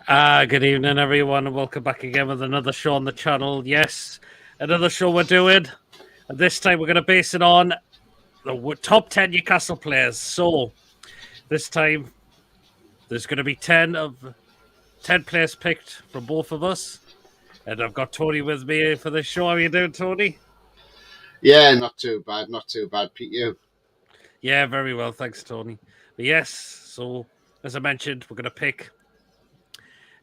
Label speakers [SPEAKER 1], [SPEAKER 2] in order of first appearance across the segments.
[SPEAKER 1] Good evening, everyone, and welcome back again with another show on the channel. Yes, another show we're doing. And this time we're going to base it on the top 10 Newcastle players. So this time there's going to be 10 players picked from both of us. And I've got Tony with me for this show. How are you doing, Tony?
[SPEAKER 2] Yeah, not too bad, Pete. You?
[SPEAKER 1] Yeah, very well. Thanks, Tony. But yes, so as I mentioned, we're going to pick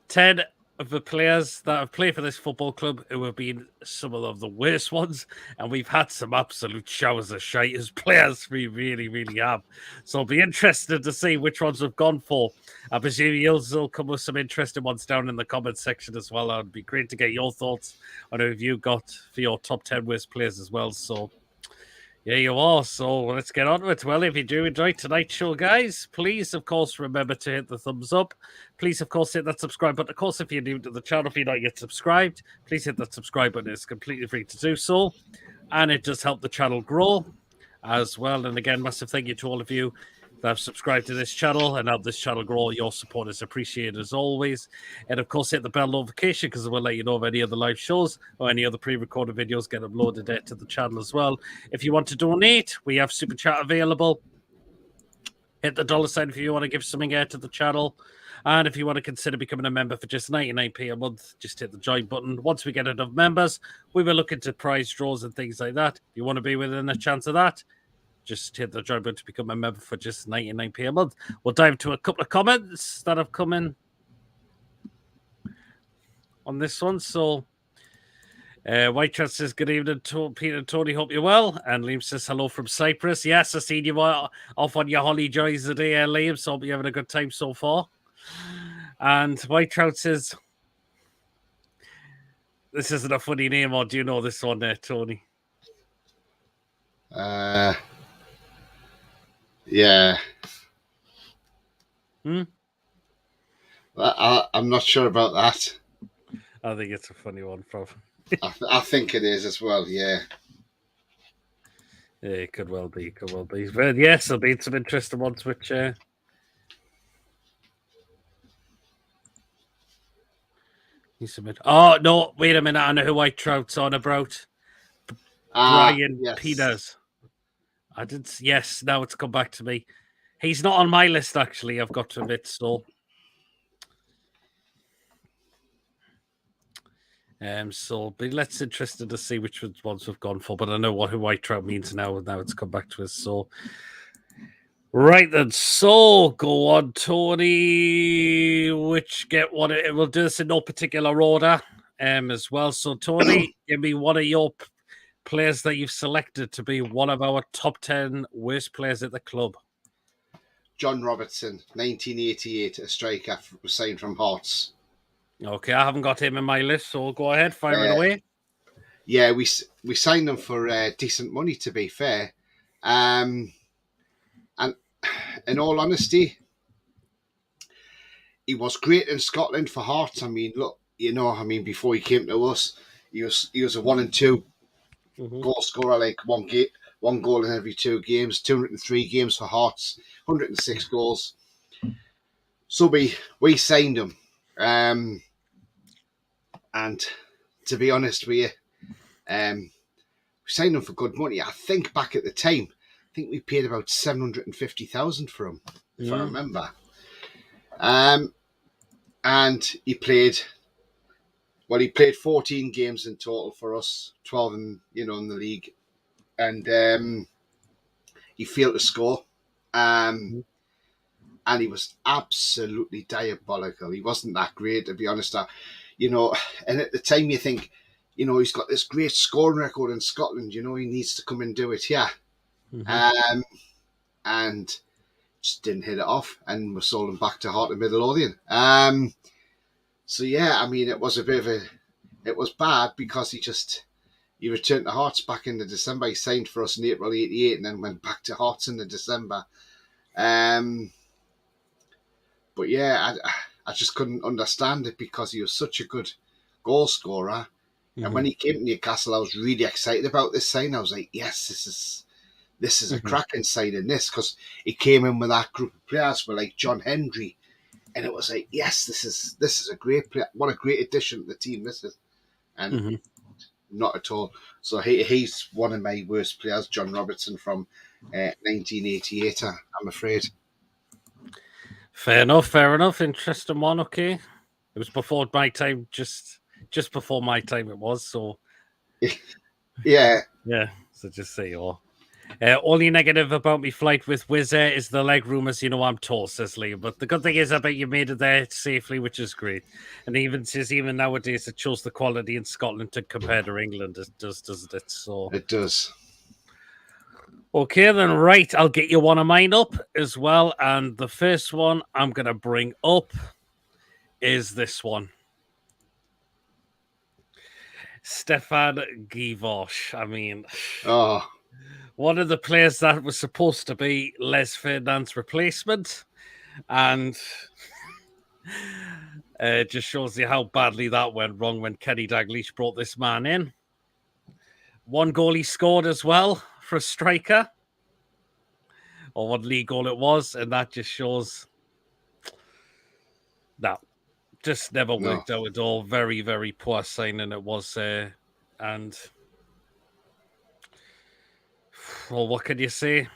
[SPEAKER 1] 10 of the players that have played for this football club who have been some of the worst ones, and we've had some absolute showers of shite as players. We really, really have. So I'll be interested to see which ones we've gone for. I presume you'll come with some interesting ones down in the comments section as well. It'd be great to get your thoughts on who you got for your top 10 worst players as well. So yeah, you are. So let's get on with it. Well, if you do enjoy tonight's show, guys, please, of course, remember to hit the thumbs up. Please, of course, hit that subscribe button. Of course, if you're new to the channel, if you're not yet subscribed, please hit that subscribe button. It's completely free to do so. And it does help the channel grow as well. And again, massive thank you to all of you that have subscribed to this channel and help this channel grow. Your support is appreciated as always. And of course, hit the bell notification because it will let you know of any other live shows or any other pre-recorded videos get uploaded there to the channel as well. If you want to donate, we have Super Chat available. Hit the $ if you want to give something out to the channel. And if you want to consider becoming a member for just 99p a month, just hit the join button. Once we get enough members, we will look into prize draws and things like that. If you want to be within a chance of that, just hit the join button to become a member for just 99p a month. We'll dive into a couple of comments that have come in on this one. So, White Chat says, good evening, Peter and Tony. Hope you're well. And Liam says, hello from Cyprus. Yes, I've seen you off on your holly joys today, Liam. So, hope you're having a good time so far. And White Trout says, this isn't a funny name, or do you know this one there, Tony?
[SPEAKER 2] Yeah.
[SPEAKER 1] Hmm?
[SPEAKER 2] I'm not sure about that.
[SPEAKER 1] I think it's a funny one, probably.
[SPEAKER 2] I think it is as well, yeah.
[SPEAKER 1] Yeah, it could well be. But yes, there'll be some interesting ones which you submit. Oh no, wait a minute, I know who White Trout's on about. Brian
[SPEAKER 2] yes.
[SPEAKER 1] Peters. I didn't. Yes, now it's come back to me. He's not on my list, actually. I've got to admit. So, but let's interested to see which ones we've gone for. But I know who White Trout means now. Now it's come back to us. So, right then. So go on, Tony. Which get one? We'll do this in no particular order. As well. So, Tony, give me one of your players that you've selected to be one of our top 10 worst players at the club.
[SPEAKER 2] John Robertson, 1988, a striker signed from Hearts.
[SPEAKER 1] Okay, I haven't got him in my list, so go ahead, fire it away.
[SPEAKER 2] Yeah, we signed him for decent money, to be fair. And in all honesty, he was great in Scotland for Hearts. I mean, look, before he came to us, he was a 1 and 2 goal scorer, like one goal in every 2 games, 203 games for Hearts, 106 goals. So we signed him, and to be honest with you, we signed him for good money. I think back at the time, we paid about 750,000 for him, if I remember. And he played 14 games in total for us, 12 in the league, and he failed to score. And he was absolutely diabolical. He wasn't that great, to be honest. And at the time you think, he's got this great scoring record in Scotland, he needs to come and do it here. And just didn't hit it off, and we sold him back to Heart of Midlothian. So yeah, I mean, it was bad because he returned to Hearts back in the December. He signed for us in April '88 and then went back to Hearts in the December. But yeah, I just couldn't understand it because he was such a good goal scorer. And when he came to Newcastle, I was really excited about this sign. I was like, yes, this is a cracking sign in this, because he came in with that group of players with like John Hendry, and it was like, yes, this is a great player. What a great addition to the team this is, and not at all. So he's one of my worst players, John Robertson from 1988. I'm afraid.
[SPEAKER 1] Fair enough. Fair enough. Interesting one. Okay, it was before my time. Just before my time, it was. So
[SPEAKER 2] Yeah.
[SPEAKER 1] yeah. So just say all. Only negative about me flight with Wizz Air is the leg rumours. You know, I'm tall, says Lee. But the good thing is, I bet you made it there safely, which is great. And even says, even nowadays, it shows the quality in Scotland to compare to England. It does, doesn't it? So
[SPEAKER 2] It does.
[SPEAKER 1] okay, then, right. I'll get you one of mine up as well. And the first one I'm going to bring up is this one. Stefan Givosh. I mean, one of the players that was supposed to be Les Ferdinand's replacement. And it just shows you how badly that went wrong when Kenny Dalglish brought this man in. One goal he scored as well for a striker. Or what league goal it was. And that just shows that just never worked out at all. Very, very poor signing it was. And well, what can you say?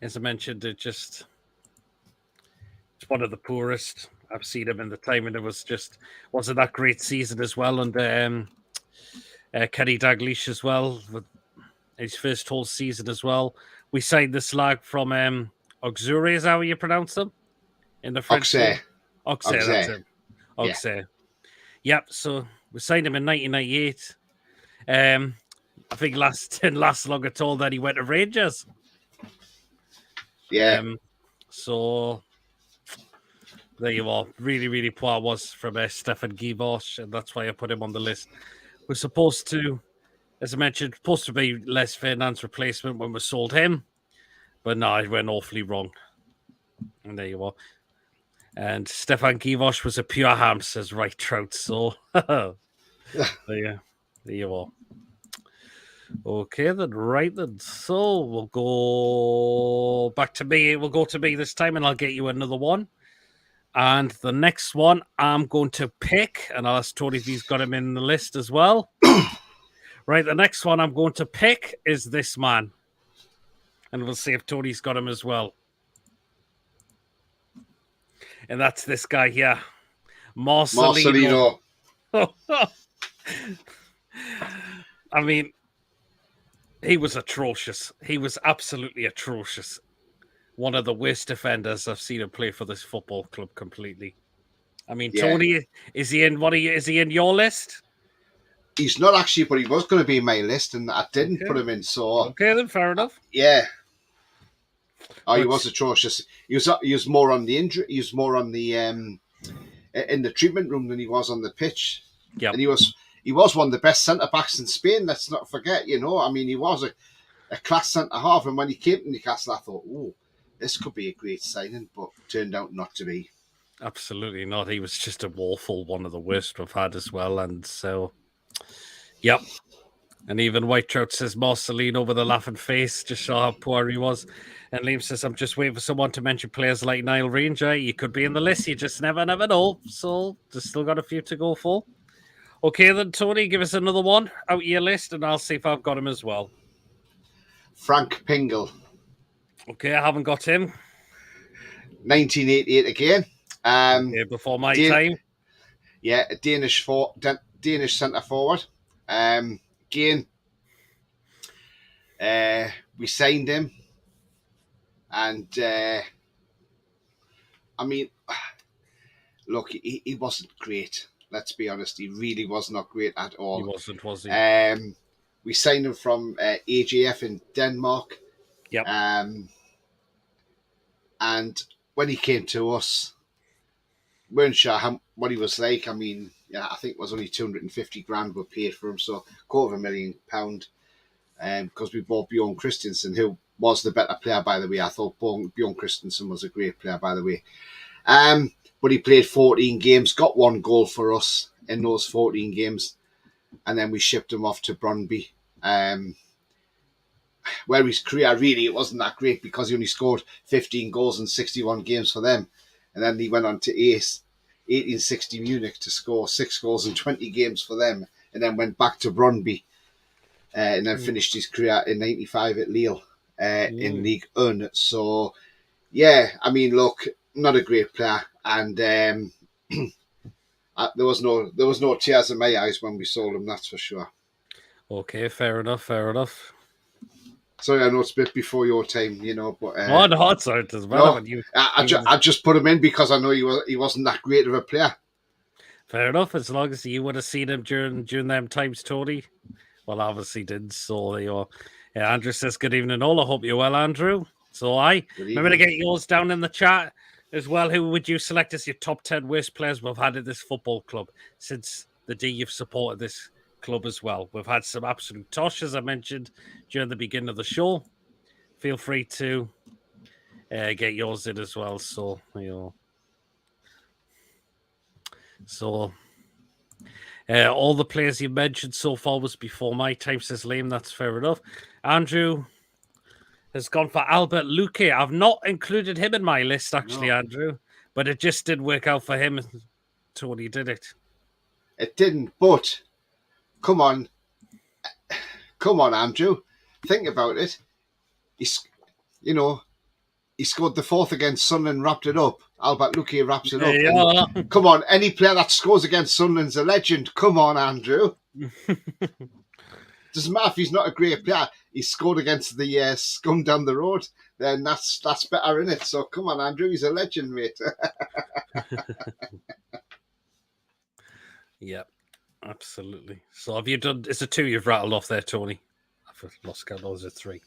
[SPEAKER 1] As I mentioned, it's one of the poorest I've seen him in the time, and it wasn't that great season as well. And Kenny Dalglish as well, with his first whole season as well. We signed the slag from Auxerre, is that how you pronounce them? In the French Auxerre, that's it. Auxerre. Yep, so we signed him in 1998. I think didn't last long at all that he went to Rangers.
[SPEAKER 2] Yeah.
[SPEAKER 1] So there you are. Really, really poor was from Stefan Givosh, and that's why I put him on the list. We're supposed to, as I mentioned, supposed to be Les Ferdinand's replacement when we sold him, but no, it went awfully wrong. And there you are. And Stefan Givosh was a pure ham, says Right Trout. So there you are. Okay, then, right then. So we'll go back to me. We'll go to me this time, and I'll get you another one. And the next one I'm going to pick, and I'll ask Tony if he's got him in the list as well. Right, the next one I'm going to pick is this man. And we'll see if Tony's got him as well. And that's this guy here, Marcelino. I mean, he was atrocious. He was absolutely atrocious. One of the worst defenders I've seen him play for this football club completely. I mean, Tony, is he in your list?
[SPEAKER 2] He's not actually, but he was going to be in my list, and I didn't put him in. So
[SPEAKER 1] okay, then fair enough.
[SPEAKER 2] Yeah. He was atrocious. He was more on the injury. He was more on the in the treatment room than he was on the pitch.
[SPEAKER 1] Yeah,
[SPEAKER 2] and he was one of the best centre backs in Spain. Let's not forget. You know, I mean, he was a class centre half, and when he came to Newcastle, I thought, oh, this could be a great signing, but turned out not to be.
[SPEAKER 1] Absolutely not. He was just a woeful, one of the worst we've had as well, and so, yep. And even White Trout says Marcelino with a laughing face, just show how poor he was. And Liam says, I'm just waiting for someone to mention players like Niall Ranger. You could be in the list. You just never know. So there's still got a few to go for. Okay, then, Tony, give us another one out of your list, and I'll see if I've got him as well.
[SPEAKER 2] Frank Pingle.
[SPEAKER 1] Okay, I haven't got him.
[SPEAKER 2] 1988 again.
[SPEAKER 1] Before my time.
[SPEAKER 2] Yeah, a Danish centre forward. Again, we signed him, and I mean, look, he wasn't great. Let's be honest, he really was not great at all.
[SPEAKER 1] He wasn't, was he?
[SPEAKER 2] We signed him from AGF in Denmark.
[SPEAKER 1] Yep.
[SPEAKER 2] And when he came to us, weren't sure what he was like. I mean, yeah, I think it was only 250 grand we paid for him, so £250,000. Because we bought Bjorn Christensen, who was the better player, by the way. I thought Bjorn Christensen was a great player, by the way. But he played 14 games, got one goal for us in those 14 games, and then we shipped him off to Brøndby. Where his career really, it wasn't that great because he only scored 15 goals in 61 games for them. and then he went on to ace 1860 Munich to score 6 goals in 20 games for them, and then went back to Brøndby, and then finished his career in '95 at Lille in League One. So, yeah, I mean, look, not a great player, and there was no tears in my eyes when we sold him. That's for sure.
[SPEAKER 1] Okay, fair enough. Fair enough.
[SPEAKER 2] Sorry, I know it's a bit before your time, but
[SPEAKER 1] Oh, no, it's not. It doesn't matter.
[SPEAKER 2] No, I just put him in because I know he wasn't that great of a player.
[SPEAKER 1] Fair enough. As long as you would have seen him during them times, Tony. Well, obviously did. So there you are. Yeah, Andrew says, good evening, all. I hope you're well, Andrew. So remember to get yours down in the chat as well. Who would you select as your top 10 worst players we've had at this football club since the day you've supported this club as well? We've had some absolute tosh, as I mentioned during the beginning of the show. Feel free to get yours in as well. So, all the players you mentioned so far was before my time, says Liam. That's fair enough. Andrew has gone for Albert Luque. I've not included him in my list, actually, no. Andrew, but it just didn't work out for him. Tony, did it?
[SPEAKER 2] It didn't, but come on, Andrew. Think about it. He scored the 4th against Sunderland, wrapped it up. Albert Luque wraps it up. Yeah. Come on, any player that scores against Sunderland's a legend. Come on, Andrew. Doesn't matter if he's not a great player. He scored against the scum down the road. Then that's better, isn't it? So come on, Andrew. He's a legend, mate.
[SPEAKER 1] Yeah, absolutely. So have you done? Is it 2 you've rattled off there, Tony? I've lost count. Or is it 3?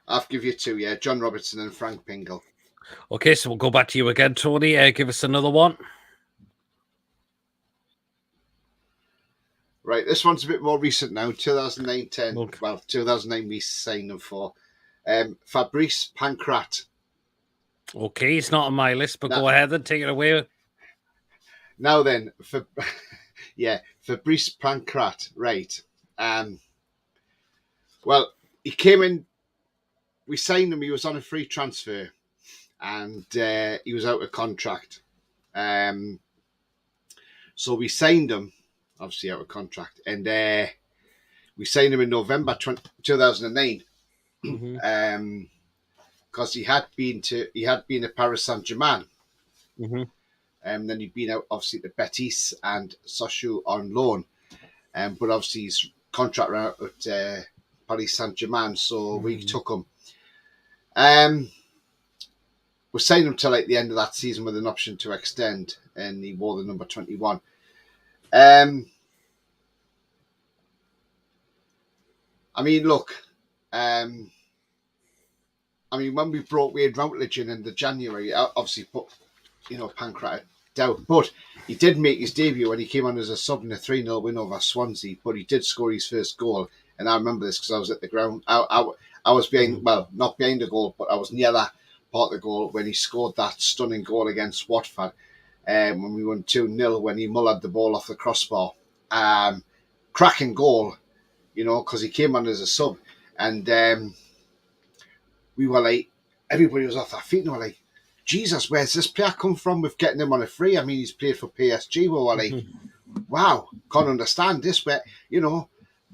[SPEAKER 2] I'll give you 2, yeah. John Robertson and Frank Pingle.
[SPEAKER 1] Okay, so we'll go back to you again, Tony. Give us another one.
[SPEAKER 2] Right, this one's a bit more recent now. 2009-10. Okay. Well, 2009 we signed him for. Fabrice Pancrat.
[SPEAKER 1] Okay, it's not on my list, but go ahead and take it away.
[SPEAKER 2] Now then, Fabrice Pancrat, right. Well, he came in. We signed him. He was on a free transfer, and he was out of contract. So we signed him, obviously out of contract, and we signed him in November 2009. Because he had been at Paris Saint-Germain, and then he'd been out obviously to Betis and Sochaux on loan, but obviously his contract ran out at Paris Saint-Germain, so we took him. We signed him till like the end of that season with an option to extend, and he wore the number 21. I mean, look, when we brought Wade Routledge in the January, obviously put, Pancrat down, but he did make his debut when he came on as a sub in a 3-0 win over Swansea, but he did score his first goal, and I remember this because I was at the ground. I was behind, well, not behind the goal, but I was near that part of the goal when he scored that stunning goal against Watford when we won 2-0 when he mullered the ball off the crossbar. Cracking goal, because he came on as a sub. And we were like, everybody was off their feet and we were like, Jesus, where's this player come from with getting him on a free? I mean, he's played for PSG. We were like, wow, can't understand this, but,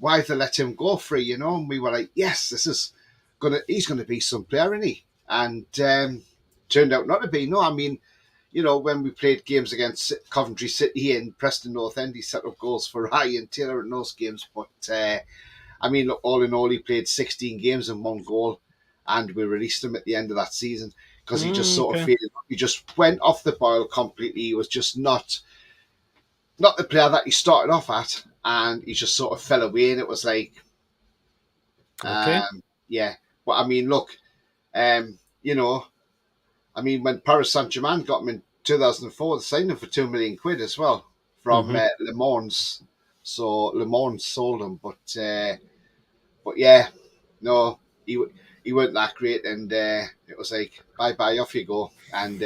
[SPEAKER 2] why have they let him go free, And we were like, yes, he's going to be some player, isn't he? And turned out not to be. No, I mean, when we played games against Coventry City and Preston North End, he set up goals for Ryan Taylor in those games. But, I mean, look, all in all, he played 16 games and 1 goal, and we released him at the end of that season because he just sort of faded. He just went off the boil completely. He was just not the player that he started off at, and he just sort of fell away, and it was like, yeah. But I mean, look, when Paris Saint-Germain got him in 2004, they signed him for £2 million as well from Le Mans. So Le Mans sold him, but yeah, no, he weren't that great, and it was like bye, off you go, and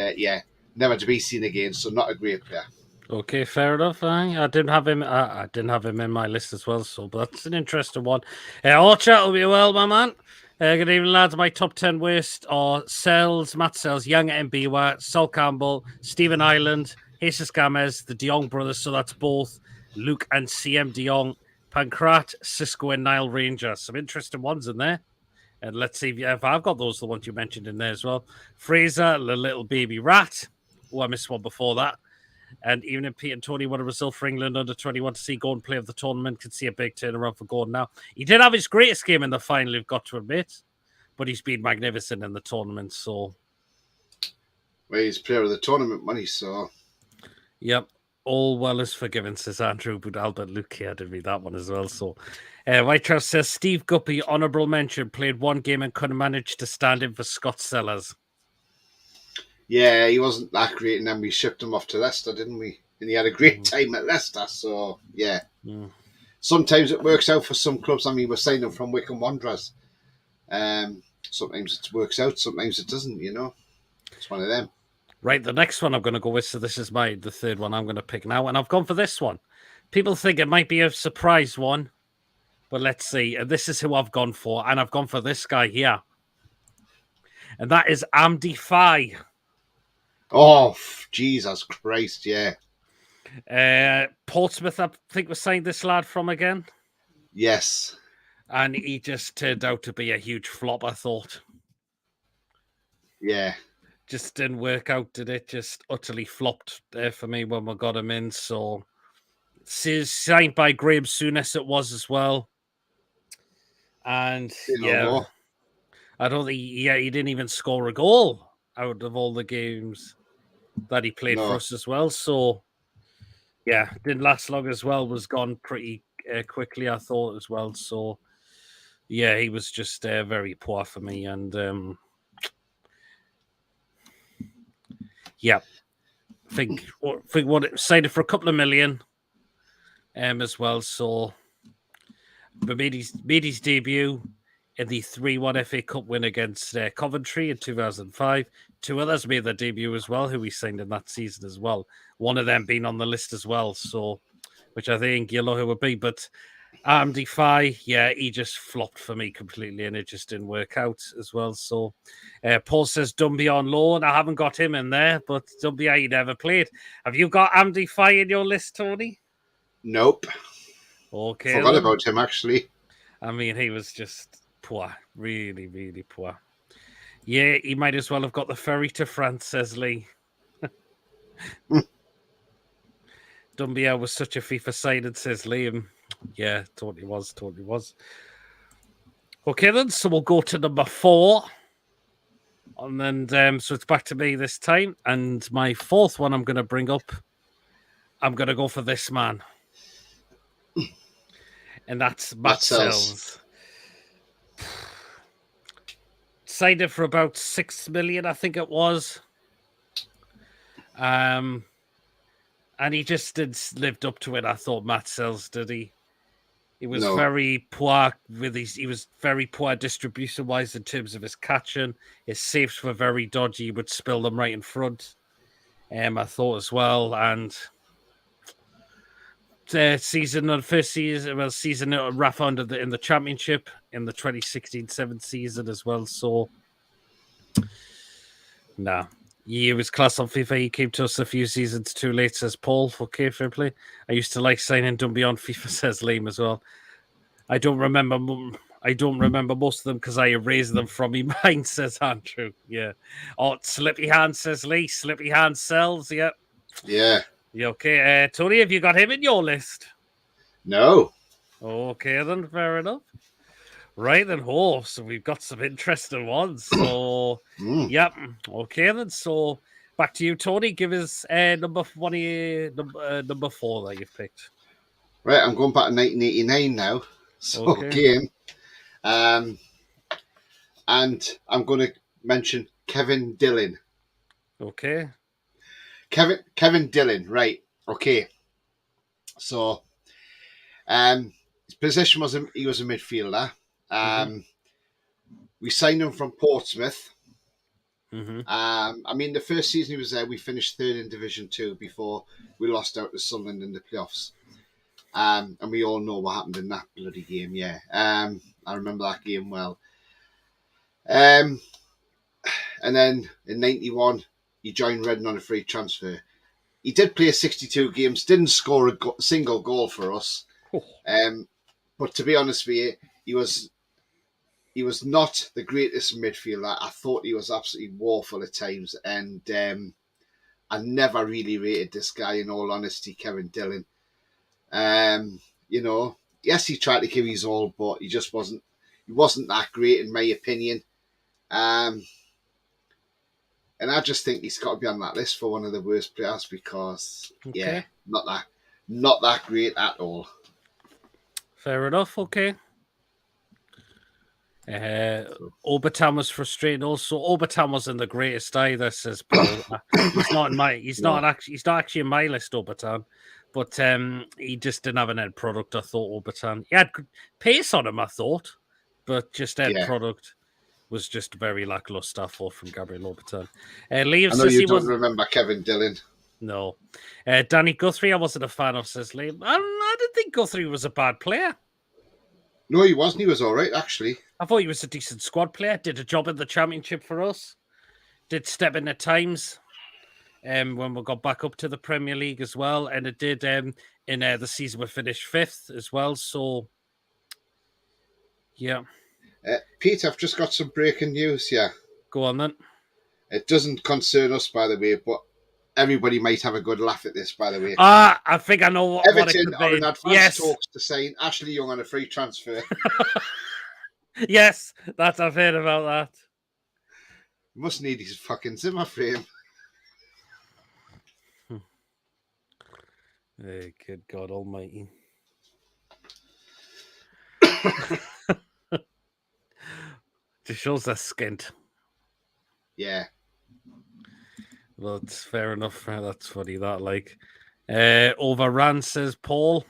[SPEAKER 2] never to be seen again. So not a great player.
[SPEAKER 1] Okay, fair enough. I didn't have him. I didn't have him in my list as well. So, but that's an interesting one. Archer, will be well, my man. Good evening, lads. My top 10 worst are Sells, Matt Sells, Young Mbiwa, Sol Campbell, Stephen Ireland, Jesus Gamez, the De Jong brothers. So that's both Luke and CM De Jong, Pancrat, Cisco, and Nile Ranger. Some interesting ones in there. And let's see if I've got those, the ones you mentioned in there as well. Fraser, the little baby rat. Oh, I missed one before that. And even if Pete and Tony want a result for England under 21 to see Gordon play of the tournament, could see a big turnaround for Gordon now. He did have his greatest game in the final, you've got to admit, but he's been magnificent in the tournament. So,
[SPEAKER 2] Well, he's player of the tournament money, so.
[SPEAKER 1] Yep, all well is forgiven, says Andrew, but Albert Luke here did read that one as well. So, White House says Steve Guppy, honourable mention, played one game and couldn't manage to stand in for Scott Sellers.
[SPEAKER 2] Yeah, he wasn't that great, and then we shipped him off to Leicester, didn't we? And he had a great time at Leicester, so yeah. Sometimes it works out for some clubs. I mean, we're signing from Wycombe Wanderers. Sometimes it works out, sometimes it doesn't, you know. It's one of them.
[SPEAKER 1] Right, the next one I'm going to go with, so this is the third one I'm going to pick now, and I've gone for this one. People think it might be a surprise one, but let's see. This is who I've gone for, and I've gone for this guy here. And that is Amdi Faye.
[SPEAKER 2] Oh, Jesus Christ, yeah.
[SPEAKER 1] Portsmouth, I think, was signed this lad from again.
[SPEAKER 2] Yes.
[SPEAKER 1] And he just turned out to be a huge flop, I thought.
[SPEAKER 2] Yeah.
[SPEAKER 1] Just didn't work out, did it? Just utterly flopped there for me when we got him in. So, signed by Graham Souness it was as well. And, I don't think, he didn't even score a goal out of all the games that he played for us as well. So, yeah, didn't last long as well. Was gone pretty quickly, I thought, as well. So, yeah, he was just very poor for me. And, yeah, I think what it signed it for a couple of million as well. So, but made his debut in the 3-1 FA Cup win against Coventry in 2005. Two others made their debut as well, who we signed in that season as well. One of them being on the list as well, so which I think you'll know who would be. But Amdi Faye, yeah, he just flopped for me completely, and it just didn't work out as well. So Paul says Dumbia on loan. I haven't got him in there, but Dumbia he never played. Have you got Amdi Faye in your list, Tony?
[SPEAKER 2] Nope.
[SPEAKER 1] Okay.
[SPEAKER 2] Forgot about him, actually.
[SPEAKER 1] I mean, he was just poor, really, really poor. Yeah, he might as well have got the ferry to France, says Lee. Dumbia was such a FIFA sided, says Liam. Yeah, totally was. Okay, then, so we'll go to number 4. And then, so it's back to me this time. And my fourth one I'm going to bring up, I'm going to go for this man. And that's Matt Sells. Signed it for about 6 million, I think it was. And he just lived up to it, I thought, Matt Sells, did he? He was very poor he was very poor distribution wise in terms of his catching. His saves were very dodgy, he would spill them right in front. I thought as well. And first season at Rafa in the championship in the 2016-17 season as well. So he was class on FIFA. He came to us a few seasons too late, says Paul. Okay, fair play. I used to like signing Dumbia on FIFA, says Liam as well. I don't remember most of them because I erased them from my mind, says Andrew. Yeah. Oh, Slippy Hand, says Lee. Slippy Hand Sells, yeah.
[SPEAKER 2] Yeah.
[SPEAKER 1] You okay? Tony, have you got him in your list?
[SPEAKER 2] No.
[SPEAKER 1] Okay, then, fair enough. Right, then, so we've got some interesting ones. So, yep. Okay, then, so back to you, Tony. Give us number 4 that you've picked.
[SPEAKER 2] Right, I'm going back to 1989 now. So, game. And I'm going to mention Kevin Dillon.
[SPEAKER 1] Okay.
[SPEAKER 2] Kevin Dillon, right. Okay. So, his position was he was a midfielder. We signed him from Portsmouth. I mean, the first season he was there, we finished 3rd in Division 2 before we lost out to Sunderland in the playoffs. And we all know what happened in that bloody game, yeah. I remember that game well. And then in 91, he joined Reading on a free transfer. He did play 62 games, didn't score a single goal for us. But to be honest with you, he was not the greatest midfielder. I thought he was absolutely woeful at times, and I never really rated this guy, in all honesty, Kevin Dillon. Yes, he tried to give his all, but he just wasn't. He wasn't that great, in my opinion. And I just think he's got to be on that list for one of the worst players because, not that great at all.
[SPEAKER 1] Fair enough. Okay. Obertan was frustrating. Also, Obertan wasn't the greatest either, says Paul. He's not actually in my list, Obertan, but he just didn't have an end product. I thought Obertan. He had good pace on him, I thought, but just end product was just very lackluster. I thought from Gabriel Obertan. Liam
[SPEAKER 2] I know you don't remember Kevin Dillon.
[SPEAKER 1] No, Danny Guthrie. I wasn't a fan of, says Liam. I didn't think Guthrie was a bad player.
[SPEAKER 2] No, he wasn't. He was all right, actually.
[SPEAKER 1] I thought he was a decent squad player. Did a job in the championship for us. Did step in at times when we got back up to the Premier League as well. And it did in the season we finished 5th as well. So, yeah.
[SPEAKER 2] Pete, I've just got some breaking news here.
[SPEAKER 1] Go on then.
[SPEAKER 2] It doesn't concern us, by the way, but everybody might have a good laugh at this, by the way.
[SPEAKER 1] I think I know what
[SPEAKER 2] Everton are in advanced talks to sign Ashley Young on a free transfer.
[SPEAKER 1] Yes, I've heard about that.
[SPEAKER 2] Must need his fucking Zimmer frame.
[SPEAKER 1] Hey, good God Almighty. Just shows that skint.
[SPEAKER 2] Yeah.
[SPEAKER 1] Well, it's fair enough. That's funny. That like overran, says Paul.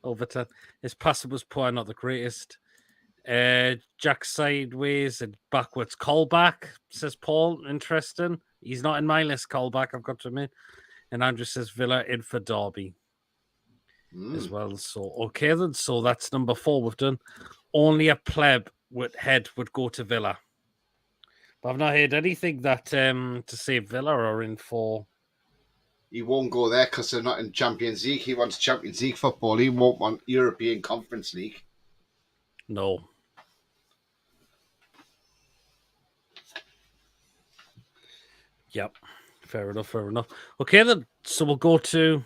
[SPEAKER 1] Overton. His passing was poor, not the greatest. Jack sideways and backwards. Callback, says Paul. Interesting. He's not in my list. Callback, I've got to admit. And Andrew says Villa in for Derby as well. So okay then. So that's number 4 we've done. Only a pleb would go to Villa. But I've not heard anything that to say Villa are in for.
[SPEAKER 2] He won't go there because they're not in Champions League. He wants Champions League football. He won't want European Conference League.
[SPEAKER 1] No. Yep. Fair enough. Okay then. So we'll go to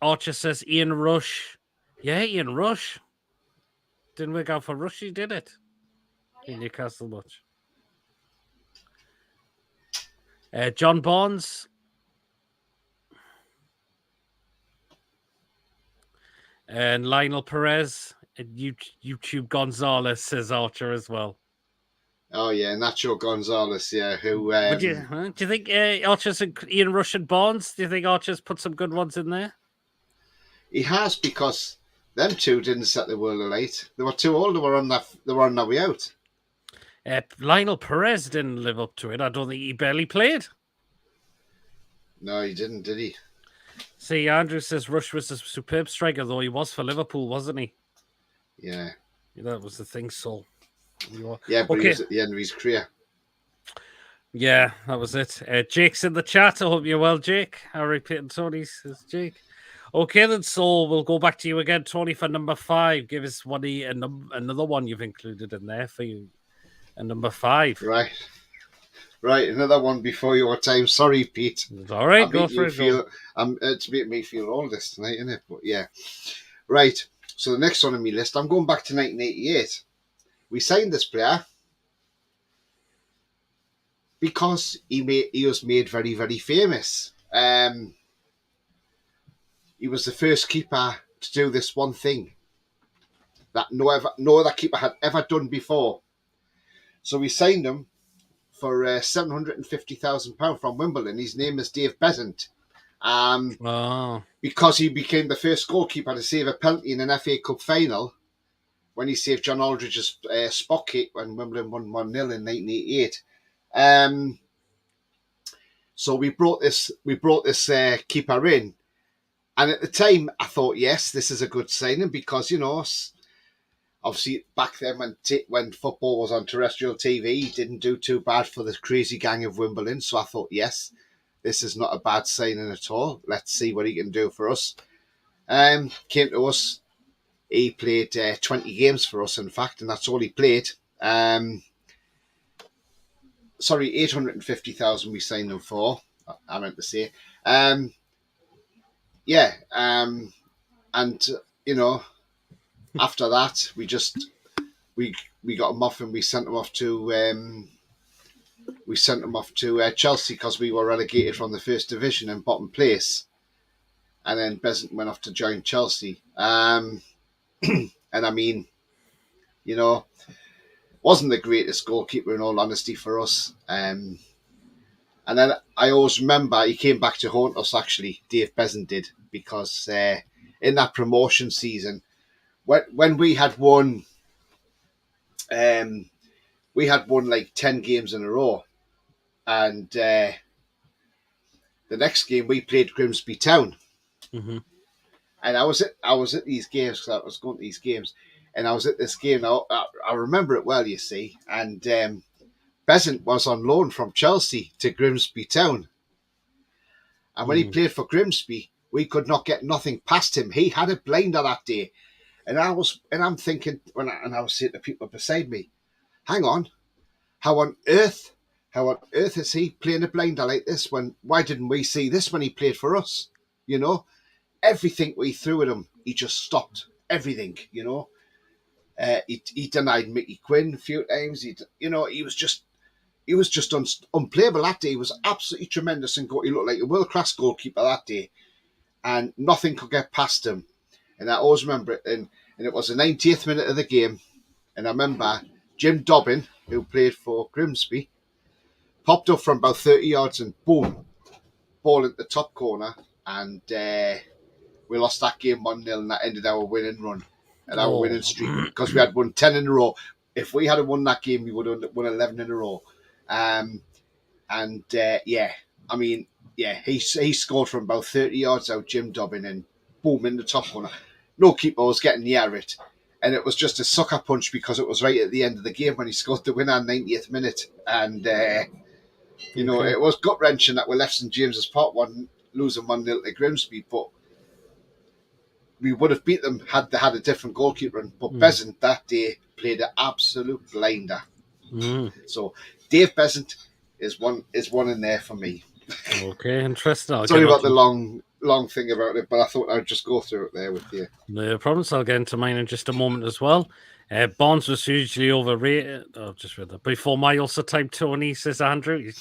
[SPEAKER 1] Archer says Ian Rush. Yeah, Ian Rush. Didn't work out for Rushy, did it? In Newcastle much. John Barnes. And Lionel Perez. And YouTube Gonzalez, says Archer as well.
[SPEAKER 2] Oh, yeah, Nacho Gonzalez, yeah. Who?
[SPEAKER 1] Do you think Archer's and Ian Rush and Barnes? Do you think Archer's put some good ones in there?
[SPEAKER 2] He has, because them two didn't set the world alight. They were too old. They were on their way out.
[SPEAKER 1] Lionel Perez didn't live up to it. I don't think he barely played.
[SPEAKER 2] No, he didn't, did he?
[SPEAKER 1] See, Andrew says Rush was a superb striker, though he was for Liverpool, wasn't he?
[SPEAKER 2] Yeah.
[SPEAKER 1] That was the thing, so.
[SPEAKER 2] Yeah, but he was at the end of his career.
[SPEAKER 1] Yeah, that was it. Jake's in the chat. I hope you're well, Jake. Harry Pitt and Tony says Jake. Okay, then, so we'll go back to you again, Tony, for number 5. Give us another one you've included in there for you. And number 5.
[SPEAKER 2] Right, another one before your time. Sorry, Pete.
[SPEAKER 1] It's all right, go for it.
[SPEAKER 2] It's making me feel all this tonight, isn't it? But yeah. Right, so the next one on my list, I'm going back to 1988. We signed this player because he was made very, very famous. He was the first keeper to do this one thing that no other keeper had ever done before. So we signed him for £750,000 from Wimbledon. His name is Dave Besant. Because he became the first goalkeeper to save a penalty in an FA Cup final when he saved John Aldridge's spot kick when Wimbledon won 1-0 in 1988. So we brought this keeper in, and at the time I thought, yes, this is a good signing because obviously back then when football was on terrestrial TV, he didn't do too bad for the crazy gang of Wimbledon. So I thought, yes, this is not a bad signing at all. Let's see what he can do for us. Came to us. He played 20 games for us, in fact, and that's all he played. 850,000 we signed him for. I meant to say. Yeah. And after that, we got him off and we sent him off to Chelsea because we were relegated from the first division in bottom place, and then Besant went off to join Chelsea. And I mean, wasn't the greatest goalkeeper in all honesty for us. And then I always remember he came back to haunt us. Actually, Dave Besant did, because in that promotion season, when we had won. We had won like 10 games in a row, and the next game we played Grimsby Town,
[SPEAKER 1] Mm-hmm.
[SPEAKER 2] and I was at these games because I was going to these games, and I was at this game. I remember it well, you see, and Besant was on loan from Chelsea to Grimsby Town, and when he played for Grimsby, we could not get nothing past him. He had a blinder that day, and I'm thinking and I was saying to people beside me, hang on, how on earth is he playing a blinder like this? Why didn't we see this when he played for us? Everything we threw at him, he just stopped everything. He denied Mickey Quinn a few times. He was just unplayable that day. He was absolutely tremendous, and he looked like a world class goalkeeper that day, and nothing could get past him. And I always remember it. And it was the 90th minute of the game, and I remember Jim Dobbin, who played for Grimsby, popped up from about 30 yards and boom, ball at the top corner, and we lost that game 1-0, and that ended our winning run and our winning streak, because we had won 10 in a row. If we had won that game, we would have won 11 in a row. He scored from about 30 yards out, Jim Dobbin, and boom, in the top corner. No keeper was getting near it. And it was just a sucker punch because it was right at the end of the game when he scored the winner 90th minute. And, it was gut-wrenching that we left St James's Park losing 1-0 to Grimsby, but we would have beat them had they had a different goalkeeper. But Besant that day played an absolute blinder. So Dave Besant is one in there for me.
[SPEAKER 1] Okay, interesting.
[SPEAKER 2] Sorry about the long thing about it, but I thought I'd just go through it there with you.
[SPEAKER 1] No problems. I'll get into mine in just a moment as well. Bonds was hugely overrated. I've just read that. Before my also type Tony, says Andrew.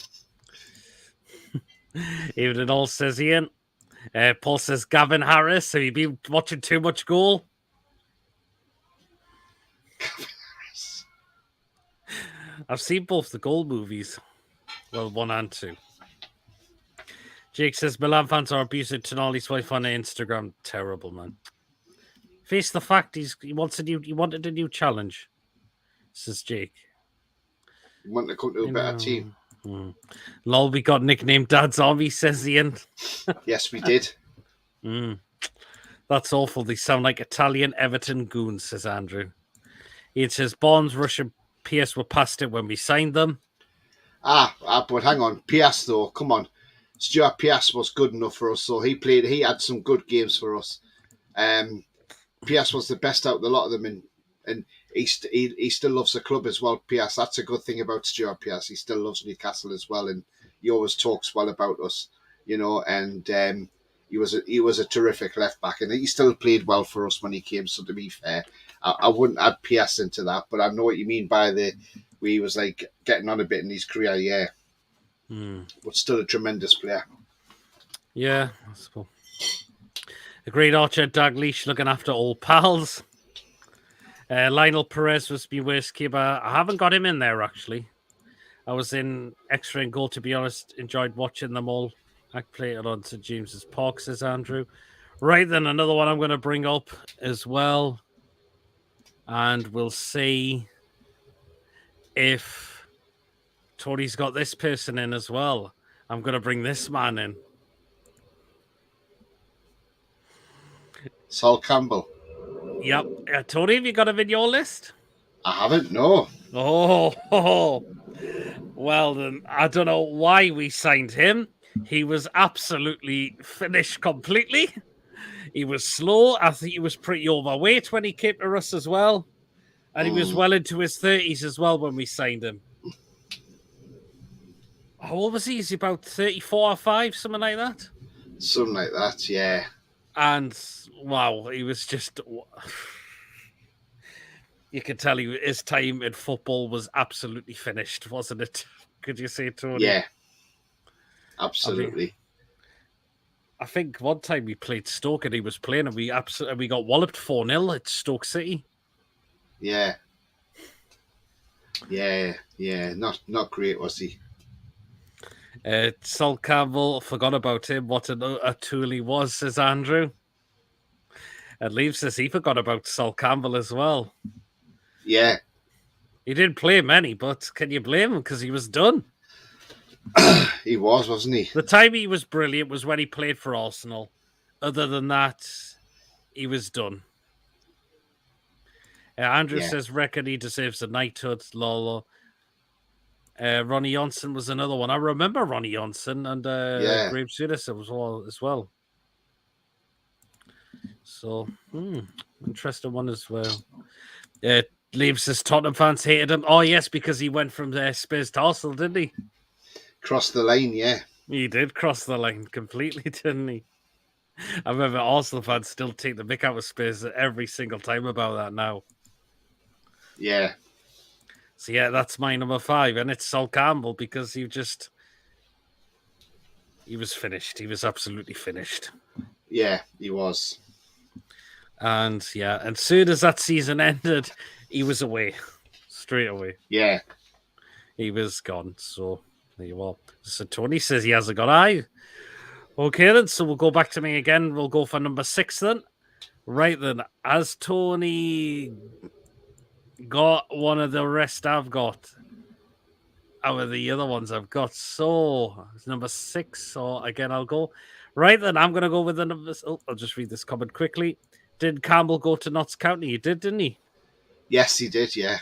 [SPEAKER 1] Even it all, says Ian. Paul says Gavin Harris. Have you been watching too much goal? I've seen both the goal movies. Well, 1 and 2. Jake says Milan fans are abusing Tonali's wife on Instagram. Terrible, man. Face the fact he wanted a new challenge, says Jake.
[SPEAKER 2] He wanted to come to a better team.
[SPEAKER 1] Lol, we got nicknamed Dad's Army, says Ian.
[SPEAKER 2] Yes, we did.
[SPEAKER 1] That's awful. They sound like Italian Everton goons, says Andrew. Ian says Bonds, Russia, PS were past it when we signed them.
[SPEAKER 2] But hang on. PS though, come on. Stuart PS was good enough for us, so he had some good games for us. PS was the best out of the lot of them, and he still loves the club as well. PS, that's a good thing about Stuart PS. He still loves Newcastle as well, and he always talks well about us, and he was a terrific left back, and he still played well for us when he came. So to be fair, I wouldn't add PS into that, but I know what you mean by he was like getting on a bit in his career, yeah. But still a tremendous player.
[SPEAKER 1] Yeah, I suppose. A great Archer Dalglish looking after all pals. Lionel Perez was my worst keeper. I haven't got him in there, actually. I was in extra and goal, to be honest. Enjoyed watching them all. I played it on St James's Park, says Andrew. Right, then another one I'm going to bring up as well. And we'll see if Tony's got this person in as well. I'm going to bring this man in.
[SPEAKER 2] Sol Campbell.
[SPEAKER 1] Yep. Tony, have you got him in your list?
[SPEAKER 2] I haven't, no.
[SPEAKER 1] Oh, well then, I don't know why we signed him. He was absolutely finished completely. He was slow. I think he was pretty overweight when he came to us as well. And he was well into his 30s as well when we signed him. How old was he? Is he about 34 or 5, something like that?
[SPEAKER 2] Something like that, yeah.
[SPEAKER 1] And wow, he was just. You could tell his time in football was absolutely finished, wasn't it? Could you say, Tony?
[SPEAKER 2] Yeah, absolutely.
[SPEAKER 1] I think one time we played Stoke and he was playing and we got walloped 4-0 at Stoke City.
[SPEAKER 2] Yeah. Not great, was he?
[SPEAKER 1] Sol Campbell, forgot about him. What a tool he was, says Andrew. And Liam says he forgot about Sol Campbell as well.
[SPEAKER 2] Yeah.
[SPEAKER 1] He didn't play many, but can you blame him? Because he was done.
[SPEAKER 2] He was, wasn't he?
[SPEAKER 1] The time he was brilliant was when he played for Arsenal. Other than that, he was done. Andrew says, reckon he deserves a knighthood. Lolo. Ronnie Johnson was another one. I remember Ronnie Johnson and Graeme Souness as well. So, interesting one as well. Liam says Tottenham fans hated him. Oh, yes, because he went from Spurs to Arsenal, didn't he?
[SPEAKER 2] Crossed the line, yeah.
[SPEAKER 1] He did cross the line completely, didn't he? I remember Arsenal fans still take the mick out of Spurs every single time about that now.
[SPEAKER 2] Yeah.
[SPEAKER 1] So, yeah, that's my number 5. And it's Sol Campbell because he was finished. He was absolutely finished.
[SPEAKER 2] Yeah, he was.
[SPEAKER 1] And, yeah, and soon as that season ended, he was away. Straight away.
[SPEAKER 2] Yeah.
[SPEAKER 1] He was gone. So, there you are. So, Tony says he hasn't got eye. Okay, then. So, we'll go back to me again. We'll go for number 6 then. Right then. As Tony got one of the rest I've got out of the other ones I've got. So, it's number 6. So, again, I'll go. Right then. I'm going to go with the numbers. Oh, I'll just read this comment quickly. Did Campbell go to Notts County? He did, didn't he?
[SPEAKER 2] Yes, he did, yeah.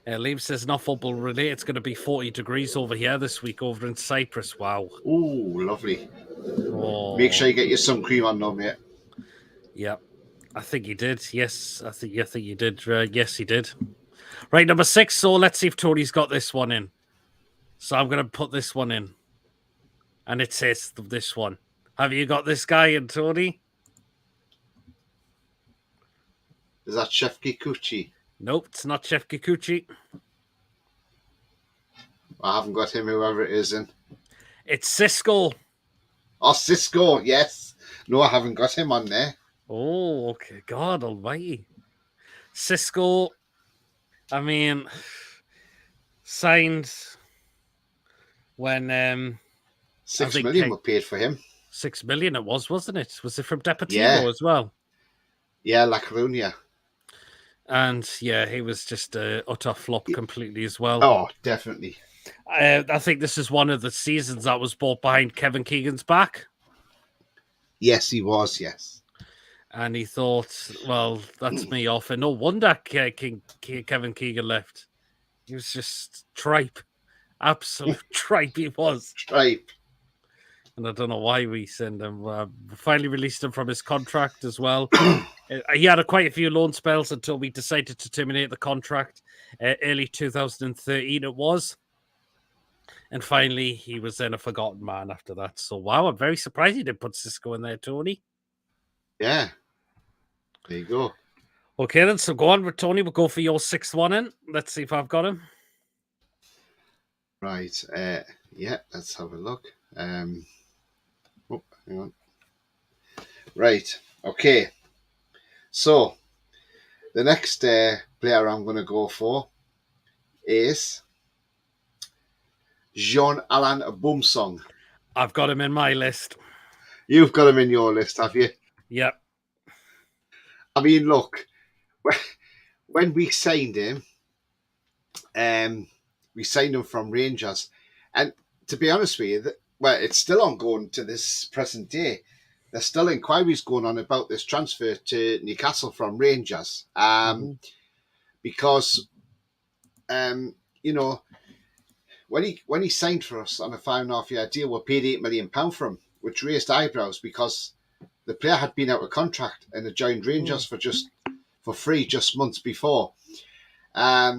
[SPEAKER 1] Liam says not football related. It's going to be 40 degrees over here this week over in Cyprus. Wow.
[SPEAKER 2] Ooh, lovely.
[SPEAKER 1] Oh.
[SPEAKER 2] Make sure you get your sun cream on though, mate.
[SPEAKER 1] Yeah, I think he did. Yes, I think he did. Yes, he did. Right, number 6. So let's see if Tony's got this one in. So I'm going to put this one in. And it says this one. Have you got this guy in, Tony?
[SPEAKER 2] Is that Chef Kikuchi?
[SPEAKER 1] Nope, it's not Chef Kikuchi.
[SPEAKER 2] I haven't got him, whoever it is, in.
[SPEAKER 1] It's Cisco.
[SPEAKER 2] Oh, Cisco, yes. No, I haven't got him on there.
[SPEAKER 1] Oh, okay. God almighty. Cisco, I mean, signed when
[SPEAKER 2] 6 million were paid for him.
[SPEAKER 1] 6 million it was, wasn't it? Was it from Deportivo as well?
[SPEAKER 2] Yeah, La Coruña.
[SPEAKER 1] And yeah, he was just a utter flop completely as well.
[SPEAKER 2] Oh, definitely.
[SPEAKER 1] I think this is one of the seasons that was bought behind Kevin Keegan's back.
[SPEAKER 2] Yes, he was, yes.
[SPEAKER 1] And he thought, well, that's me off. And no wonder Kevin Keegan left. He was just tripe. Absolute tripe he was.
[SPEAKER 2] Tripe.
[SPEAKER 1] And I don't know why we send him. Finally released him from his contract as well. He had quite a few loan spells until we decided to terminate the contract. Early 2013 it was. And finally, he was then a forgotten man after that. So, wow, I'm very surprised you didn't put Cisco in there, Tony.
[SPEAKER 2] Yeah. There you go.
[SPEAKER 1] Okay, then. So, go on with Tony. We'll go for your 6th one in. Let's see if I've got him.
[SPEAKER 2] Right. Yeah, let's have a look. Hang on. Right. Okay. So, the next player I'm going to go for is Jean-Alain Boumsong.
[SPEAKER 1] I've got him in my list.
[SPEAKER 2] You've got him in your list, have you?
[SPEAKER 1] Yep.
[SPEAKER 2] I mean, look, when we signed him, we signed him from Rangers. And to be honest with you, well, it's still ongoing to this present day. there's still inquiries going on about this transfer to Newcastle from Rangers. Because you know, when he signed for us on a 5.5 year deal, we paid £8 million for him, which raised eyebrows because the player had been out of contract and had joined Rangers for free just months before. At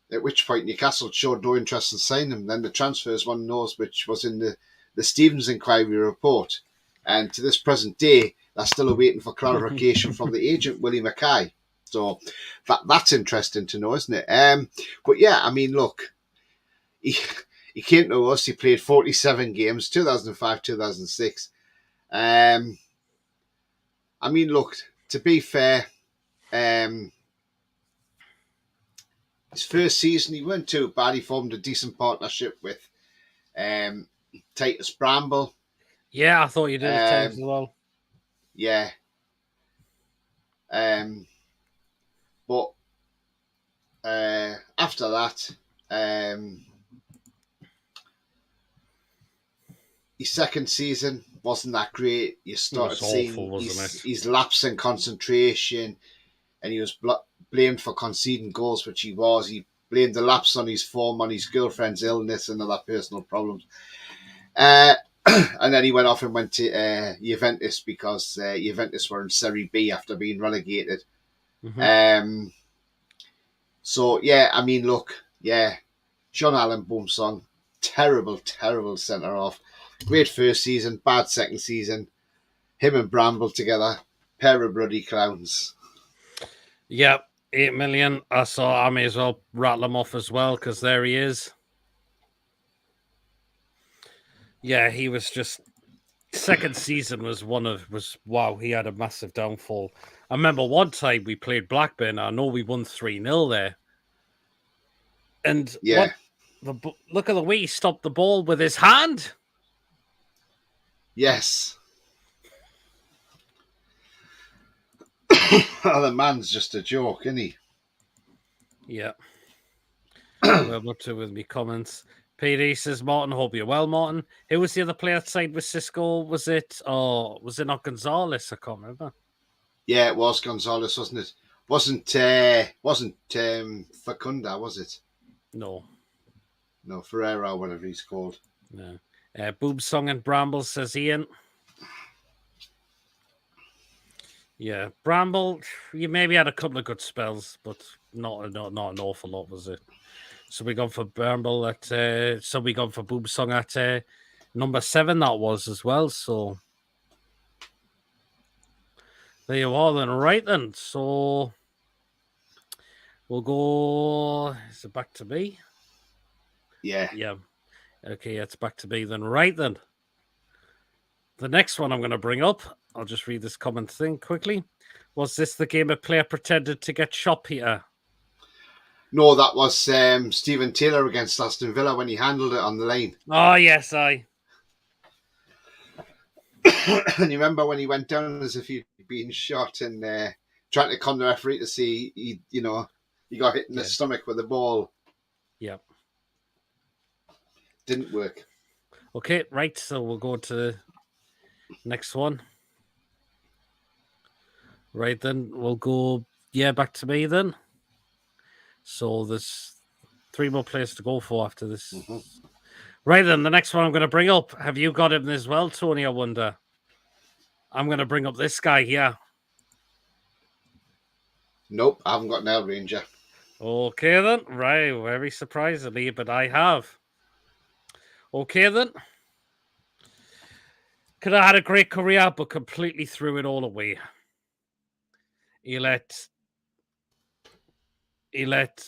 [SPEAKER 2] which point Newcastle showed no interest in signing him. Then the transfers one knows, which was in the Stevens inquiry report. And to this present day, they're still awaiting for clarification from the agent, Willie Mackay. So that's interesting to know, isn't it? But yeah, I mean, look, he came to us. He played 47 games, 2005, 2006. I mean, look, to be fair, his first season, he weren't too bad. He formed a decent partnership with Titus Bramble.
[SPEAKER 1] Yeah, I thought you did at times as well.
[SPEAKER 2] Yeah. But after that, his second season wasn't that great. You started seeing his lapse in concentration, and he was blamed for conceding goals, which he was. He blamed the lapse on his form, on his girlfriend's illness and other personal problems. And then he went off and went to Juventus because Juventus were in Serie B after being relegated. So, yeah, I mean, look, yeah, Sean Allen Boomsong, terrible centre-half. Great first season, bad second season. Him and Bramble together, pair of bloody clowns.
[SPEAKER 1] Yep, 8 million. I may as well rattle him off as well because there he is. Yeah, he was just second season was wow, he had a massive downfall. I remember one time we played Blackburn. I know we won 3-0 there. And
[SPEAKER 2] yeah,
[SPEAKER 1] look at the way he stopped the ball with his hand.
[SPEAKER 2] Yes. The man's just a joke, isn't he?
[SPEAKER 1] Yeah. Well, up to with me comments. PD says, Martin, hope you're well, Martin. Who was the other player outside with Cisco? Was it not Gonzalez? I can't remember.
[SPEAKER 2] Yeah, it was Gonzalez, wasn't it? Wasn't Facunda, was it?
[SPEAKER 1] No,
[SPEAKER 2] Ferreira, whatever he's called.
[SPEAKER 1] No. Boomsong and Bramble, says Ian. Yeah, Bramble, you maybe had a couple of good spells, but not an awful lot, was it? So we gone for Bramble at we gone for Boomsong at number 7. That was as well. So there you are. Then right then. So we'll go. Is it back to me?
[SPEAKER 2] Yeah.
[SPEAKER 1] Yeah. Okay, it's back to me then. Right then. The next one I'm going to bring up, I'll just read this comment thing quickly. Was this the game a player pretended to get shot, Peter?
[SPEAKER 2] No, that was Stephen Taylor against Aston Villa when he handled it on the line.
[SPEAKER 1] Oh, yes, And
[SPEAKER 2] you remember when he went down as if he'd been shot and trying to con the referee to see he got hit in the stomach with the ball.
[SPEAKER 1] Yep.
[SPEAKER 2] Didn't work.
[SPEAKER 1] Okay, right. So we'll go to the next one. Right then, we'll go, back to me then. So there's 3 more players to go for after this. Mm-hmm. Right then, the next one I'm going to bring up. Have you got him as well, Tony, I wonder? I'm going to bring up this guy here.
[SPEAKER 2] Nope, I haven't got an El Ranger.
[SPEAKER 1] Okay then, right, very surprisingly, but I have. Okay then. Could have had a great career, but completely threw it all away. He let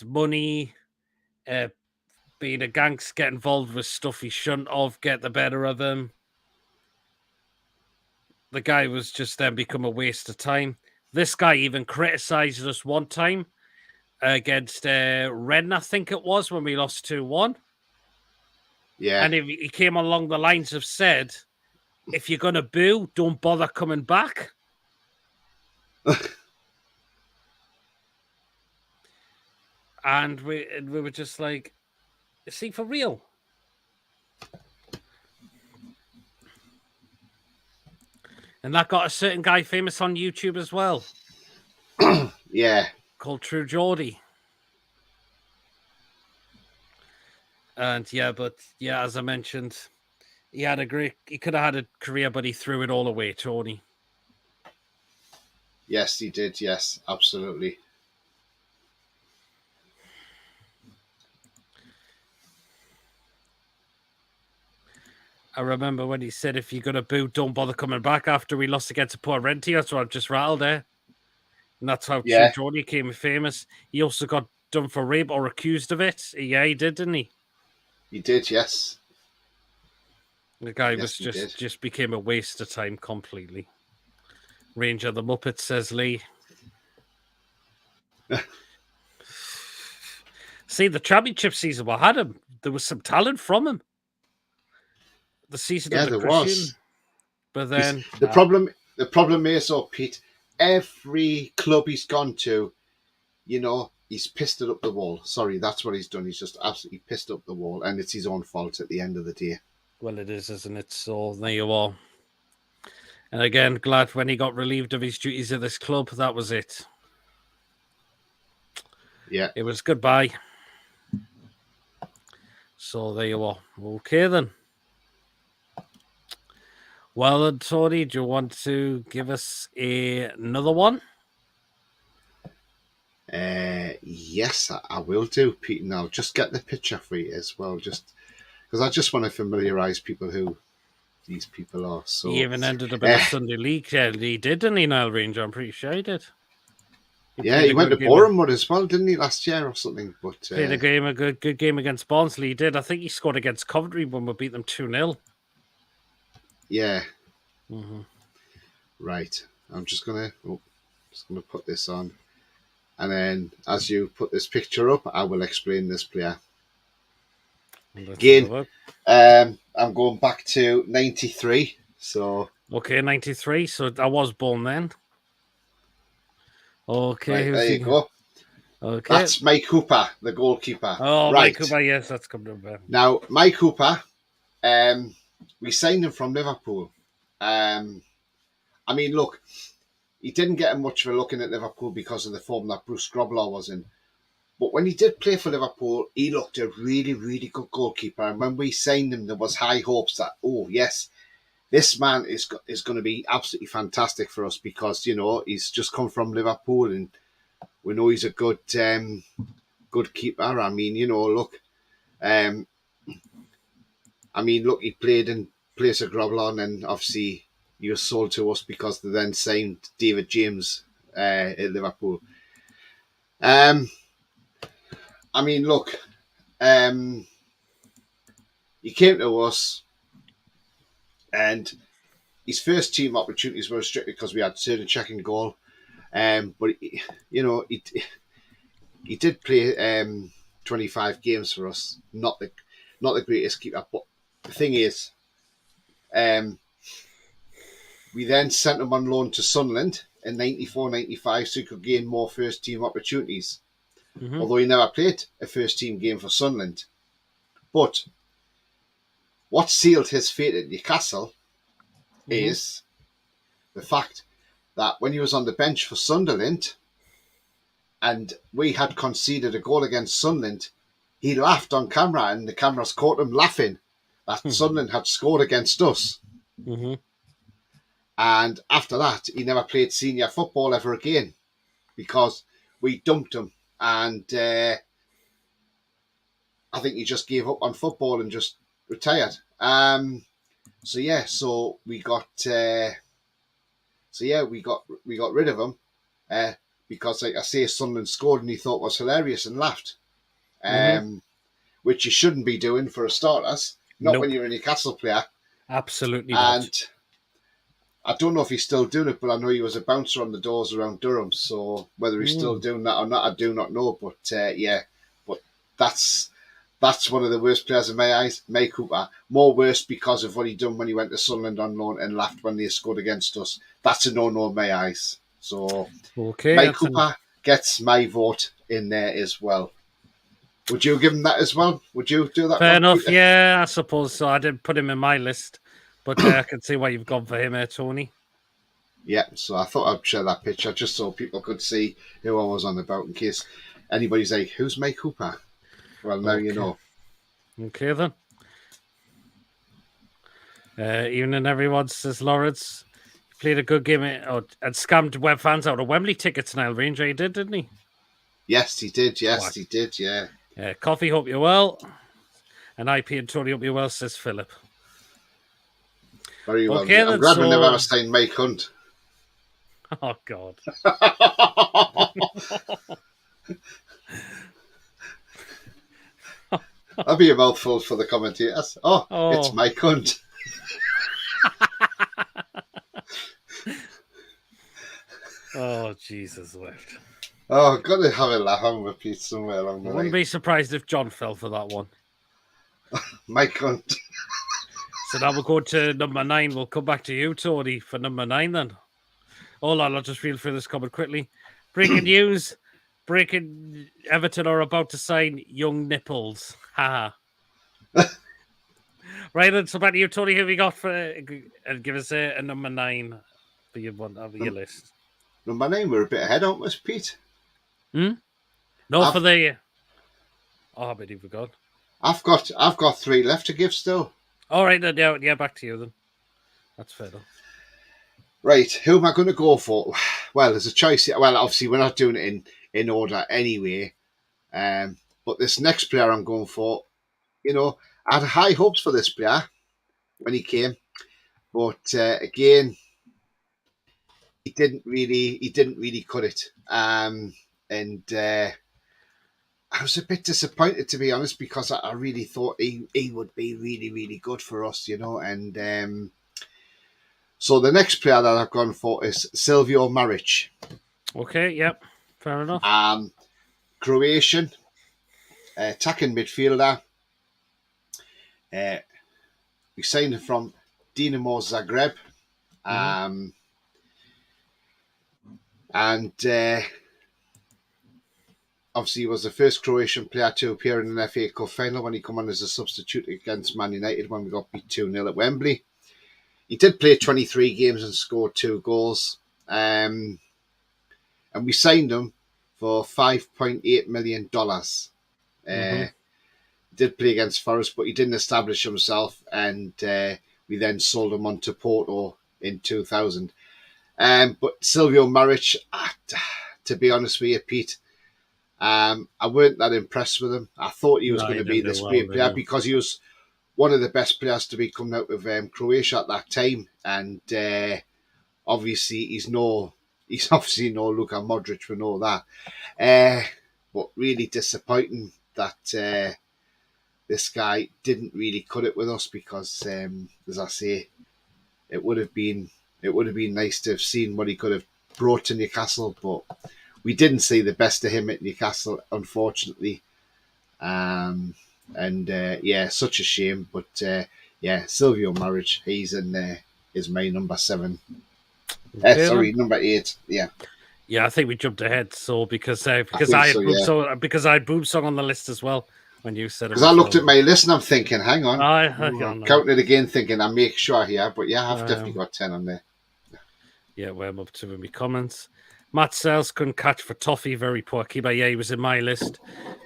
[SPEAKER 1] money, being a gangster, get involved with stuff he shouldn't have, get the better of him. The guy was just then become a waste of time. This guy even criticized us one time against Rennes, I think it was, when we lost 2-1.
[SPEAKER 2] Yeah.
[SPEAKER 1] And he came along the lines of said, if you're going to boo, don't bother coming back. And we were just like, is he for real? And that got a certain guy famous on YouTube as well,
[SPEAKER 2] Yeah.
[SPEAKER 1] called True Geordie. And yeah, but yeah, as I mentioned, he could have had a career, but he threw it all away, Tony.
[SPEAKER 2] Yes, he did. Yes, absolutely.
[SPEAKER 1] I remember when he said, if you're going to boo, don't bother coming back after we lost against Port Renty. That's what I've just rattled there. And that's how True
[SPEAKER 2] Yeah,
[SPEAKER 1] Geordie became famous. He also got done for rape or accused of it. Yeah, he did, didn't he?
[SPEAKER 2] he did. Yes.
[SPEAKER 1] The guy
[SPEAKER 2] Yes,
[SPEAKER 1] was
[SPEAKER 2] he did.
[SPEAKER 1] just became a waste of time completely. Ranger the Muppet, says Lee. See, the championship season we had him. There was some talent from him. The season
[SPEAKER 2] Yeah,
[SPEAKER 1] under
[SPEAKER 2] there
[SPEAKER 1] Christian.
[SPEAKER 2] was.
[SPEAKER 1] But then
[SPEAKER 2] The problem is, Pete, every club he's gone to, he's pissed it up the wall. Sorry, that's what he's done. He's just absolutely pissed up the wall, and it's his own fault at the end of the day.
[SPEAKER 1] well, it is, isn't it? So there you are. And again, glad when he got relieved of his duties at this club, that was it.
[SPEAKER 2] Yeah.
[SPEAKER 1] It was goodbye. So there you are. Okay, then. Well, then, Tony, do you want to give us another one?
[SPEAKER 2] Yes, I will do, Pete. Now, just get the picture for you as well, just because I just want to familiarise people who these people are. So
[SPEAKER 1] He even ended up in a Sunday League. Yeah, he did, didn't he, Niall Ranger? I'm pretty sure he did.
[SPEAKER 2] He went to Bournemouth as well, didn't he, last year or something? But
[SPEAKER 1] played a good game against Barnsley. He did. I think he scored against Coventry when we beat them 2-0.
[SPEAKER 2] Yeah.
[SPEAKER 1] Mm-hmm.
[SPEAKER 2] Right. I'm just gonna put this on, and then as you put this picture up, I will explain this player. Again, I'm going back to 93. So
[SPEAKER 1] okay, 93. So I was born then. Okay,
[SPEAKER 2] right, there you go.
[SPEAKER 1] Okay,
[SPEAKER 2] that's Mike Cooper, the goalkeeper.
[SPEAKER 1] Oh,
[SPEAKER 2] right.
[SPEAKER 1] Mike Cooper, yes, that's coming up there.
[SPEAKER 2] Now, Mike Cooper, we signed him from Liverpool. I mean, look, he didn't get much of a look in at Liverpool because of the form that Bruce Grobbelaar was in. But when he did play for Liverpool, he looked a really, really good goalkeeper. And when we signed him, there was high hopes that, oh, yes, this man is going to be absolutely fantastic for us because, he's just come from Liverpool and we know he's a good keeper. I mean, look, he played in place of Grobbelaar and obviously he was sold to us because they then signed David James at Liverpool. I mean, look, he came to us and his first team opportunities were restricted because we had certain check and goal. But, he did play 25 games for us. Not the greatest keeper, but the thing is, we then sent him on loan to Sunderland in 94-95 so he could gain more first team opportunities. Mm-hmm. Although he never played a first team game for Sunderland. But what sealed his fate at Newcastle is the fact that when he was on the bench for Sunderland and we had conceded a goal against Sunderland, he laughed on camera and the cameras caught him laughing that Sunderland had scored against us.
[SPEAKER 1] Mm-hmm.
[SPEAKER 2] And after that, he never played senior football ever again because we dumped him. And I think he just gave up on football and just retired. So we got we got rid of him because, like I say, Sunderland scored and he thought it was hilarious and laughed, which you shouldn't be doing for a starters. Not when you're a Newcastle player.
[SPEAKER 1] Absolutely not.
[SPEAKER 2] And I don't know if he's still doing it, but I know he was a bouncer on the doors around Durham. So whether he's still doing that or not, I do not know. But but that's one of the worst players in my eyes, Mike Cooper. More worse because of what he done when he went to Sunderland on loan and laughed when they scored against us. That's a no-no in my eyes. So Mike Cooper gets my vote in there as well. Would you give him that as well? Would you do that?
[SPEAKER 1] Fair enough. Peter? Yeah, I suppose so. I didn't put him in my list, but I can see why you've gone for him here, Tony.
[SPEAKER 2] Yeah, so I thought I'd share that picture just so people could see who I was on about in case anybody's like, who's Mike Hooper? Well, now you know.
[SPEAKER 1] Okay, then. Evening, everyone, says Lawrence. He played a good game and scammed Web fans out of Wembley tickets, Niall Ranger. He didn't he?
[SPEAKER 2] Yes, he did. Yes,
[SPEAKER 1] What?
[SPEAKER 2] he did. Yeah.
[SPEAKER 1] Coffee, hope you're well. And IP and Tony, hope you're well, says Philip.
[SPEAKER 2] Very well.
[SPEAKER 1] Okay,
[SPEAKER 2] I'm
[SPEAKER 1] then,
[SPEAKER 2] glad we never
[SPEAKER 1] so...
[SPEAKER 2] ever signed Mike Hunt.
[SPEAKER 1] Oh, God.
[SPEAKER 2] That'd be a mouthful for the commentators. Oh, it's Mike Hunt.
[SPEAKER 1] Oh, Jesus left.
[SPEAKER 2] Oh, got to have a laugh and repeat somewhere along the
[SPEAKER 1] I
[SPEAKER 2] line.
[SPEAKER 1] wouldn't be surprised if John fell for that one.
[SPEAKER 2] Mike Hunt.
[SPEAKER 1] So now we'll go to number 9. We'll come back to you, Tony, for number 9 then. Hold on, I'll just read through this comment quickly. Breaking news. Everton are about to sign young nipples. Ha. Right, then, so back to you, Tony. Who have you got for... and give us a number 9 for your list.
[SPEAKER 2] Number 9, we're a bit ahead, aren't we, Pete?
[SPEAKER 1] No, for the... Oh, I bet you forgot.
[SPEAKER 2] I've got 3 left to give still.
[SPEAKER 1] All right, then, yeah, back to you then. That's fair enough.
[SPEAKER 2] Right, who am I going to go for? Well, there's a choice here. Well, obviously, we're not doing it in order anyway. But this next player I'm going for, I had high hopes for this player when he came. But again, he didn't really cut it. And I was a bit disappointed, to be honest, because I really thought he would be really, really good for us, And so the next player that I've gone for is Silvio Maric.
[SPEAKER 1] Okay, yep, fair enough.
[SPEAKER 2] Croatian, attacking midfielder. We signed him from Dinamo Zagreb. And obviously, he was the first Croatian player to appear in an FA Cup final when he came on as a substitute against Man United when we got beat 2-0 at Wembley. He did play 23 games and scored 2 goals. And we signed him for $5.8 million. Did play against Forest, but he didn't establish himself. And we then sold him on to Porto in 2000. But Silvio Maric, to be honest with you, Pete, I weren't that impressed with him. I thought he was going to be this great player because he was one of the best players to be coming out of Croatia at that time. And obviously, he's obviously no Luka Modric, we know that. But really disappointing that this guy didn't really cut it with us because, as I say, it would have been nice to have seen what he could have brought to Newcastle, but we didn't see the best of him at Newcastle, unfortunately. Such a shame. But Silvio Maric, he's is my number 7. Number 8. Yeah.
[SPEAKER 1] Yeah, I think we jumped ahead. So because I had Boom Song on the list as well when you said it.
[SPEAKER 2] Because I looked at my list and I'm thinking, hang on, I'm counting it again, thinking I make sure here. But yeah, I've definitely got 10 on there.
[SPEAKER 1] Yeah, well, I'm up to my comments. Matt Sells couldn't catch for Toffee, very poor keeper. Yeah, he was in my list.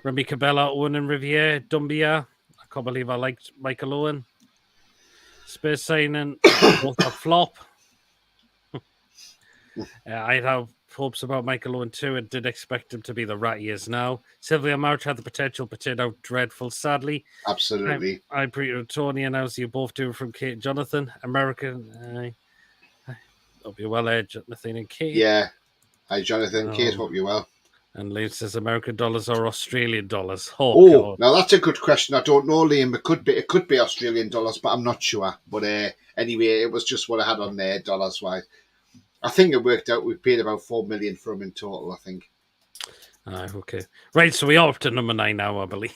[SPEAKER 1] Remy Cabella, Owen and Riviere, Dumbia. I can't believe I liked Michael Owen. Spurs signing, both a flop. I'd have hopes about Michael Owen too and did expect him to be the rat he is now. Silvio Maric had the potential, but turned out dreadful, sadly.
[SPEAKER 2] Absolutely.
[SPEAKER 1] I'm pretty Tony and as you both do from Kate and Jonathan. American. Hope you're well, Jonathan and Kate.
[SPEAKER 2] Yeah. Hi, Jonathan. Kate, hope you're well.
[SPEAKER 1] And Liam says American dollars or Australian dollars. God.
[SPEAKER 2] Now that's a good question. I don't know, Liam. It could be Australian dollars, but I'm not sure. But anyway, it was just what I had on there, dollars wise. I think it worked out. We paid about $4 million for him in total, I think.
[SPEAKER 1] Okay. Right, so we are up to number 9 now, I believe.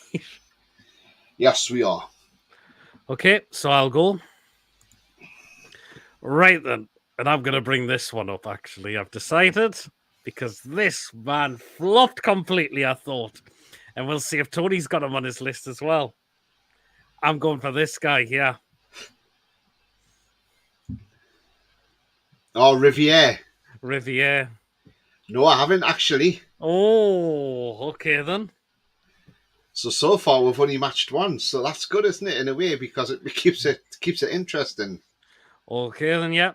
[SPEAKER 2] Yes, we are.
[SPEAKER 1] Okay, so I'll go. Right then. And I'm going to bring this one up, actually. I've decided, because this man flopped completely, I thought. And we'll see if Tony's got him on his list as well. I'm going for this guy here.
[SPEAKER 2] Oh, Riviere.
[SPEAKER 1] Riviere.
[SPEAKER 2] No, I haven't actually.
[SPEAKER 1] Oh, okay then.
[SPEAKER 2] So far we've only matched once, so that's good, isn't it, in a way, because it keeps it interesting.
[SPEAKER 1] Okay then, yeah.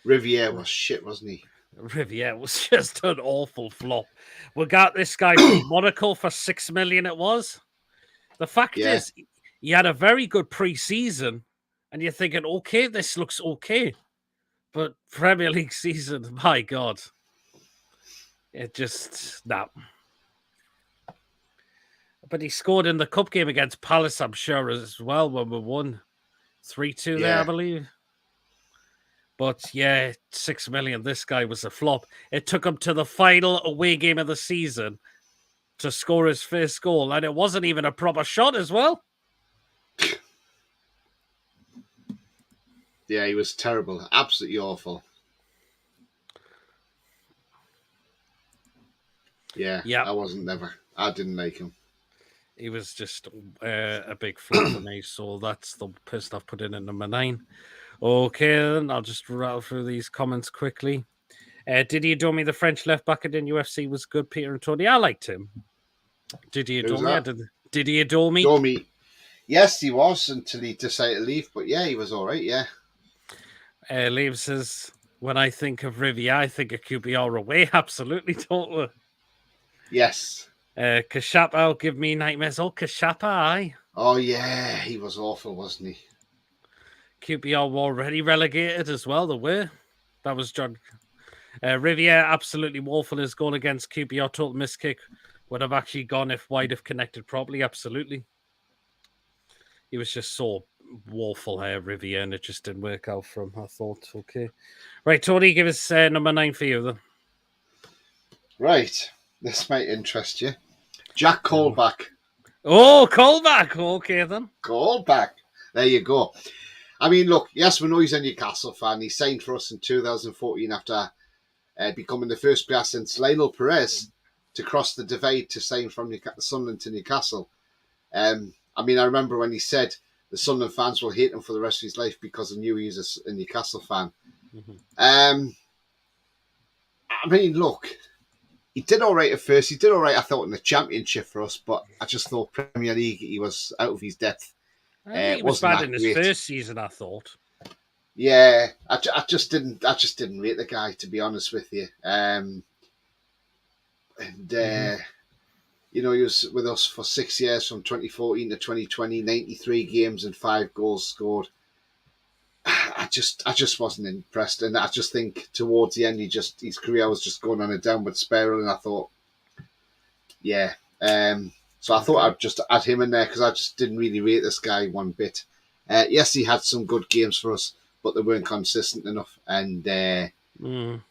[SPEAKER 2] Riviere was shit, wasn't he?
[SPEAKER 1] Riviere was just an awful flop. We got this guy from Monaco for 6 million. It was. The fact
[SPEAKER 2] Yeah.
[SPEAKER 1] is, he had a very good pre-season, and you're thinking, okay, this looks okay, but Premier League season, my God, it just no. But he scored in the cup game against Palace, I'm sure, as well, when we won 3-2 there, I
[SPEAKER 2] Yeah.
[SPEAKER 1] believe. But yeah, 6 million. This guy was a flop. It took him to the final away game of the season to score his first goal, and it wasn't even a proper shot as well.
[SPEAKER 2] Yeah, he was terrible. Absolutely awful. Yeah,
[SPEAKER 1] Yeah,
[SPEAKER 2] I didn't like him.
[SPEAKER 1] he was just a big flop for me. So that's the person I've put in at number 9. Okay, then I'll just rattle through these comments quickly. Didier Domi, the French left back at NUFC, was good. Peter and Tony, I liked him. Didier
[SPEAKER 2] Who's
[SPEAKER 1] Domi,
[SPEAKER 2] that?
[SPEAKER 1] Didier Domi.
[SPEAKER 2] Domi. Yes, he was until he decided to leave, but yeah, he was all right. Yeah.
[SPEAKER 1] Liam says, when I think of Riviere, I think of QPR away. Absolutely, don't we?
[SPEAKER 2] Yes.
[SPEAKER 1] Kashapa, give me nightmares. Oh, Kashapa, aye.
[SPEAKER 2] Oh yeah, he was awful, wasn't he?
[SPEAKER 1] QPR were already relegated as well. They were. That was John. Riviere, absolutely woeful. His goal against QPR, total miss kick, would have actually gone if White have connected properly. Absolutely. He was just so woeful here, Riviere, and it just didn't work out for him, I thought. Okay. Right, Tony, give us number 9 for you, then.
[SPEAKER 2] Right. This might interest you. Jack Colback.
[SPEAKER 1] Oh, Colback. Okay, then.
[SPEAKER 2] Colback. There you go. I mean, look, yes, we know he's a Newcastle fan. He signed for us in 2014 after becoming the first player since Lionel Perez to cross the divide to sign from Sunderland to Newcastle. I mean, I remember when he said the Sunderland fans will hate him for the rest of his life because they knew he was a Newcastle fan.
[SPEAKER 1] Mm-hmm.
[SPEAKER 2] I mean, look, he did all right at first. He did all right, I thought, in the Championship for us, but I just thought Premier League, he was out of his depth.
[SPEAKER 1] I think he was bad in his first season, I thought.
[SPEAKER 2] Yeah, I just didn't rate the guy, to be honest with you. You know, he was with us for 6 years, from 2014 to 2020, 93 games and 5 goals scored. I just wasn't impressed, and I just think towards the end, his career was just going on a downward spiral, and I thought, yeah. So I thought I'd just add him in there because I just didn't really rate this guy one bit. Yes, he had some good games for us, but they weren't consistent enough, and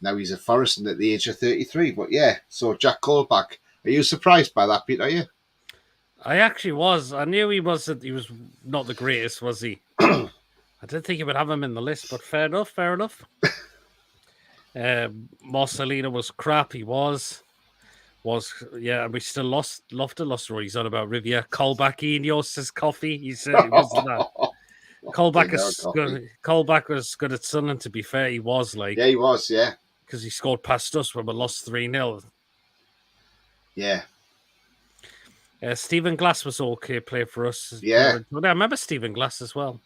[SPEAKER 2] now he's a Forest at the age of 33. But yeah, so Jack Colback. Are you surprised by that, Pete? Are you?
[SPEAKER 1] I actually was. I knew he wasn't. He was not the greatest, was he? I didn't think he would have him in the list, but fair enough. Fair enough. Marcelino was crap. He was. Yeah, and we still lost. Lofter lost what he's on about Riviere. Colback, Ineos says coffee. He said he wasn't that. Colback was good at Sunderland, to be fair. He was like.
[SPEAKER 2] Yeah, he was, yeah.
[SPEAKER 1] Because he scored past us when we lost 3-0.
[SPEAKER 2] Yeah.
[SPEAKER 1] Stephen Glass was okay, played for us.
[SPEAKER 2] Yeah.
[SPEAKER 1] I remember Stephen Glass as well.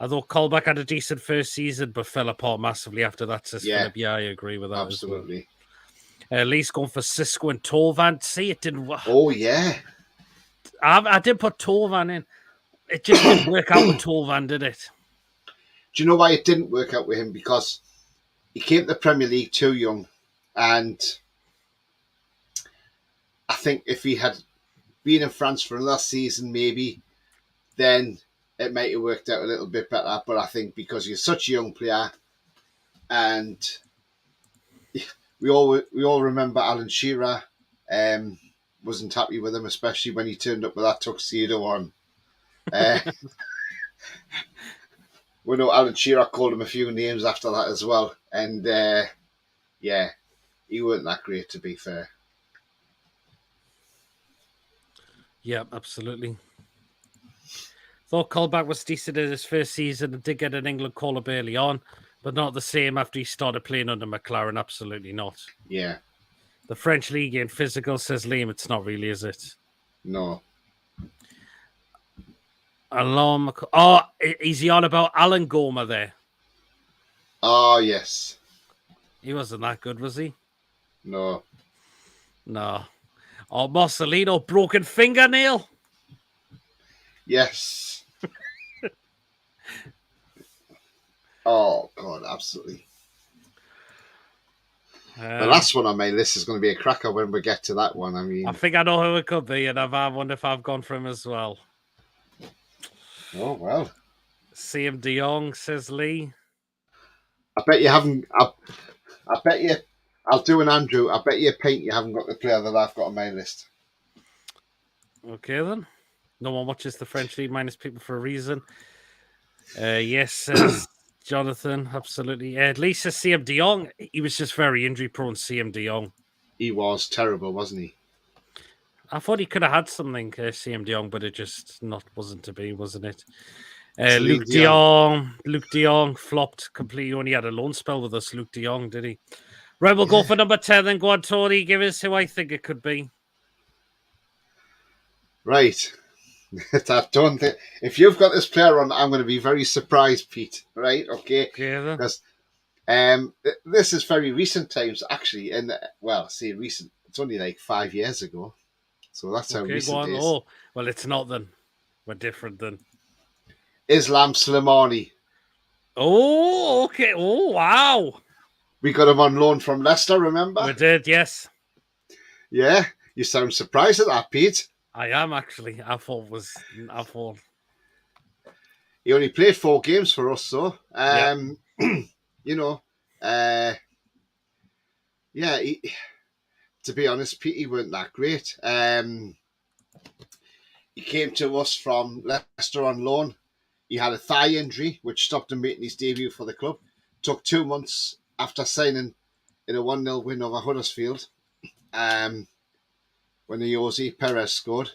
[SPEAKER 1] I thought Colback had a decent first season, but fell apart massively after that. Says Philip. Yeah, I agree with that.
[SPEAKER 2] Absolutely.
[SPEAKER 1] As well. Lee's going for Cisco and Torvan. See, it didn't work.
[SPEAKER 2] Oh, yeah.
[SPEAKER 1] I did put Torvan in. It just didn't work out with Torvan, did it?
[SPEAKER 2] Do you know why it didn't work out with him? Because he came to the Premier League too young, and I think if he had been in France for another season, maybe, then it might have worked out a little bit better. But I think because he's such a young player, and we all remember Alan Shearer wasn't happy with him, especially when he turned up with that tuxedo on. We know Alan Shearer called him a few names after that as well, and yeah, he weren't that great, to be fair.
[SPEAKER 1] Yeah, absolutely. Thought Colback was decent in his first season and did get an England call-up early on, but not the same after he started playing under McLaren. Absolutely not.
[SPEAKER 2] Yeah,
[SPEAKER 1] The French league ain't physical, says Liam. It's not really, is it?
[SPEAKER 2] no.
[SPEAKER 1] Alarm. Oh, is he on about Alan Goma there?
[SPEAKER 2] Oh, yes.
[SPEAKER 1] He wasn't that good, was he?
[SPEAKER 2] No.
[SPEAKER 1] No. Oh, Marcelino, broken fingernail.
[SPEAKER 2] Yes. Oh, God, absolutely. The last one on my list is going to be a cracker when we get to that one. I mean,
[SPEAKER 1] I think I know who it could be, and I wonder if I've gone for him as well.
[SPEAKER 2] oh, well.
[SPEAKER 1] CM De Jong, says Lee.
[SPEAKER 2] I bet you haven't. I bet you. I'll do an Andrew. I bet you a paint you haven't got the player that I've got on my list.
[SPEAKER 1] Okay, then. No one watches the French league minus people for a reason. Yes, says Jonathan. Absolutely. At least says CM De Jong. He was just very injury prone, CM De Jong.
[SPEAKER 2] He was terrible, wasn't he?
[SPEAKER 1] I thought he could have had something, CM De Jong, but it just wasn't to be, wasn't it?
[SPEAKER 2] Celine
[SPEAKER 1] Luke De Jong. Luke De Jong flopped completely. He only had a loan spell with us, Luke De Jong, did he? Right, we'll go for number 10 then. Go on, Tony. Give us who I think it could be.
[SPEAKER 2] Right. I don't think if you've got this player on, I'm going to be very surprised, Pete. Right? Okay. Because this is very recent times, actually. And well, I say recent. It's only like 5 years ago, so that's how recent it is.
[SPEAKER 1] Oh, well, it's not then. We're different then.
[SPEAKER 2] Islam Slimani.
[SPEAKER 1] Oh, okay. Oh, wow.
[SPEAKER 2] We got him on loan from Leicester. Remember?
[SPEAKER 1] We did, yes.
[SPEAKER 2] Yeah. You sound surprised at that, Pete.
[SPEAKER 1] I am actually. I thought.
[SPEAKER 2] He only played 4 games for us, so you know, yeah. To be honest, Pete, he weren't that great. He came to us from Leicester on loan. He had a thigh injury, which stopped him making his debut for the club. Took 2 months after signing in a 1-0 win over Huddersfield. When the Jose Perez scored.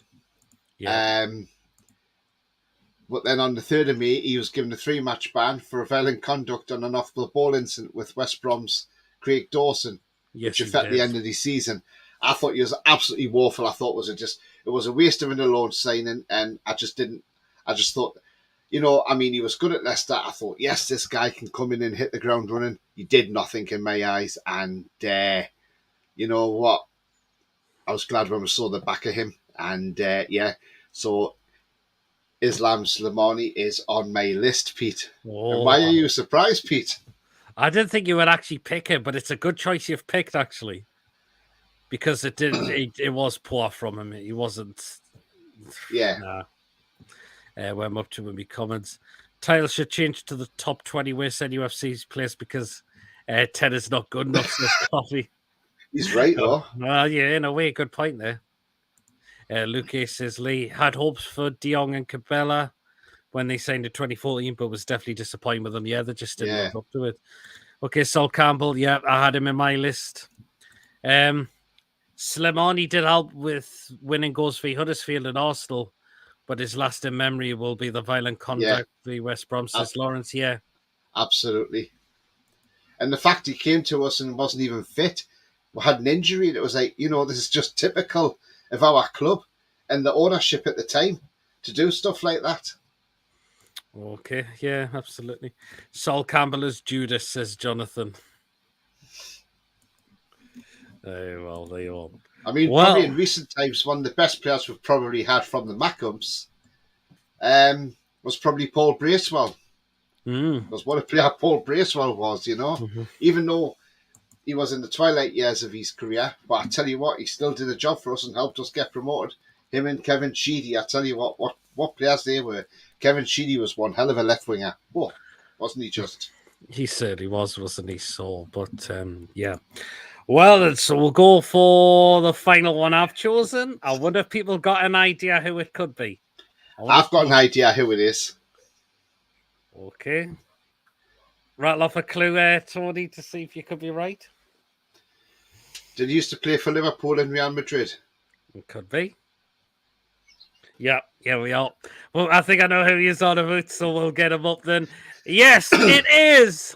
[SPEAKER 1] Yeah.
[SPEAKER 2] But then on the 3rd of May, he was given a 3-match ban for violent conduct on an off-the-ball incident with West Brom's Craig Dawson, which affected the end of the season. I thought he was absolutely woeful. I thought it was a waste of an loan signing, and I just thought, he was good at Leicester. I thought, yes, this guy can come in and hit the ground running. He did nothing in my eyes, and you know what? I was glad when we saw the back of him, and so Islam Slimani is on my list, Pete.
[SPEAKER 1] Oh.
[SPEAKER 2] And why are you surprised, Pete?
[SPEAKER 1] I didn't think you would actually pick him, but it's a good choice you've picked, actually. Because it was poor from him. He wasn't.
[SPEAKER 2] Yeah.
[SPEAKER 1] Nah. Went up to him in comments. Title should change to the top 20 worst NUFC's place because 10 is not good enough, says Coffee.
[SPEAKER 2] He's right, though.
[SPEAKER 1] Well, yeah, in a way, good point there. Lucas says Lee had hopes for De Jong and Cabela when they signed in 2014, but was definitely disappointed with them. Yeah, they just didn't live up to it. Okay, Sol Campbell. Yeah, I had him in my list. Slimani did help with winning goals for Huddersfield and Arsenal, but his lasting memory will be the violent conduct for West Brom, says Lawrence. Yeah.
[SPEAKER 2] Absolutely. And the fact he came to us and wasn't even fit, had an injury, and it was like, this is just typical of our club and the ownership at the time to do stuff like that.
[SPEAKER 1] Okay, yeah, absolutely. Sol Campbell as Judas, says Jonathan. Well, they all.
[SPEAKER 2] I mean, probably in recent times, one of the best players we've probably had from the Macums was probably Paul Bracewell. Because what a player Paul Bracewell was, even though he was in the twilight years of his career. But I tell you what, he still did a job for us and helped us get promoted. Him and Kevin Sheedy, I tell you what players they were. Kevin Sheedy was one hell of a left winger. Oh, wasn't he just?
[SPEAKER 1] He certainly was, wasn't he? So, but yeah. Well, so we'll go for the final one I've chosen. I wonder if people got an idea who it could be.
[SPEAKER 2] I've got an idea who it is.
[SPEAKER 1] Okay. Rattle off a clue, Tony, to see if you could be right.
[SPEAKER 2] Did he used to play for Liverpool and Real Madrid?
[SPEAKER 1] It could be. Yeah, we are. Well, I think I know who he's on about, so we'll get him up then. Yes, it is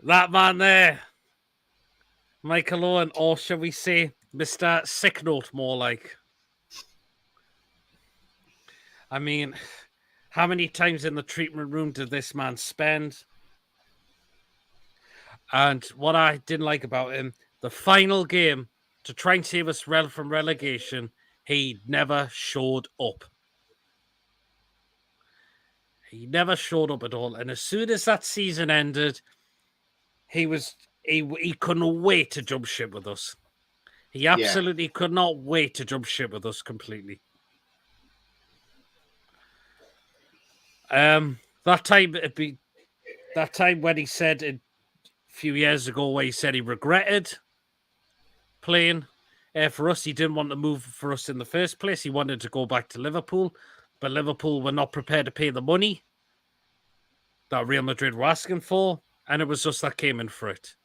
[SPEAKER 1] that man there, Michael Owen, or shall we say, Mr. Sick Note, more like. I mean, how many times in the treatment room did this man spend? And what I didn't like about him, the final game to try and save us from relegation, he never showed up. He never showed up at all. And as soon as that season ended, he couldn't wait to jump ship with us. He absolutely could not wait to jump ship with us completely. That time when he said a few years ago where he said he regretted playing for us. He didn't want to move for us in the first place. He wanted to go back to Liverpool, but Liverpool were not prepared to pay the money that Real Madrid were asking for, and it was just that came in for it.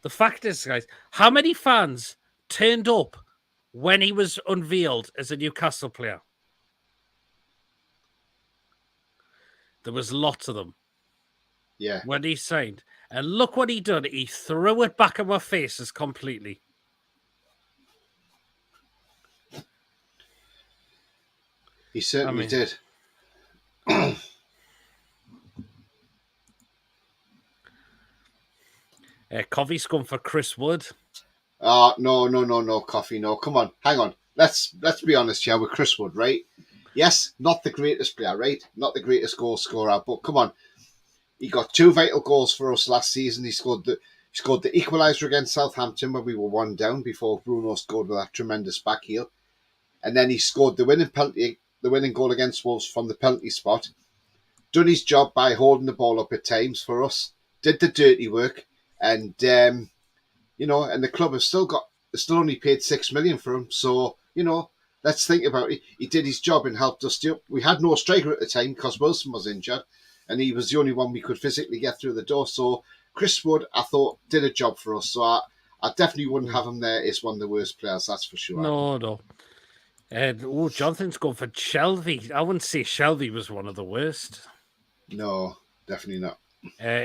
[SPEAKER 1] The fact is, guys, how many fans turned up when he was unveiled as a Newcastle player? There was lots of them.
[SPEAKER 2] Yeah.
[SPEAKER 1] When he signed. And look what he did. He threw it back in our faces completely.
[SPEAKER 2] He certainly did.
[SPEAKER 1] Coffee's gone for Chris Wood.
[SPEAKER 2] No, Coffee, no. Come on, hang on. Let's be honest here with Chris Wood, right? Yes, not the greatest player, right? Not the greatest goal scorer, but come on. He got 2 vital goals for us last season. He scored the equaliser against Southampton when we were 1 down before Bruno scored with that tremendous back heel. And then he scored the winning goal against Wolves from the penalty spot. Done his job by holding the ball up at times for us. Did the dirty work. And, and the club has still only paid 6 million for him. So, let's think about it. He did his job and helped us. We had no striker at the time because Wilson was injured. And he was the only one we could physically get through the door. So Chris Wood, I thought, did a job for us. So I definitely wouldn't have him there as one of the worst players, that's for sure.
[SPEAKER 1] No. Jonathan's gone for Shelby. I wouldn't say Shelby was one of the worst.
[SPEAKER 2] No, definitely not.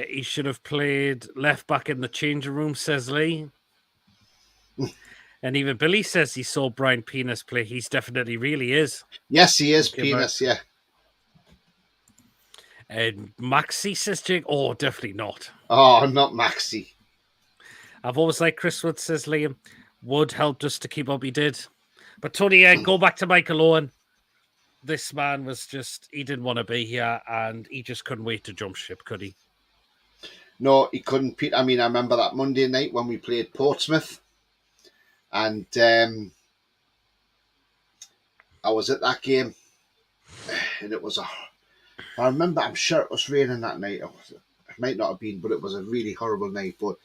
[SPEAKER 1] He should have played left back in the changing room, says Lee. And even Billy says he saw Brian Penis play. He's definitely really is.
[SPEAKER 2] Yes, he is. Penis, yeah.
[SPEAKER 1] And Maxi says Jake. Oh, definitely not.
[SPEAKER 2] Oh, not Maxi.
[SPEAKER 1] I've always liked Chris Wood, says Liam. Wood helped us to keep up he did. But Tony, go back to Michael Owen. This man was he didn't want to be here and he just couldn't wait to jump ship, could he?
[SPEAKER 2] No, he couldn't. I mean, I remember that Monday night when we played Portsmouth. And I was at that game. And it was I remember, I'm sure it was raining that night. It might not have been, but it was a really horrible night. But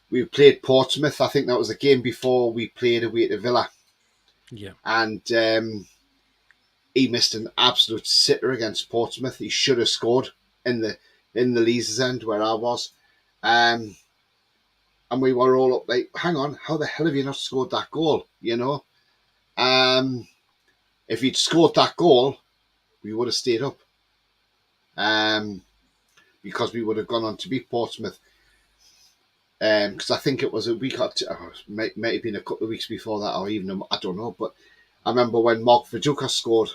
[SPEAKER 2] we played Portsmouth. I think that was the game before we played away to Villa.
[SPEAKER 1] Yeah.
[SPEAKER 2] And he missed an absolute sitter against Portsmouth. He should have scored in the Leazes end where I was. And we were all up like, hang on, how the hell have you not scored that goal? If he'd scored that goal, we would have stayed up. Because we would have gone on to beat Portsmouth. Because I think it was a week or two, might have been a couple of weeks before that, or even, I don't know. But I remember when Mark Viduka scored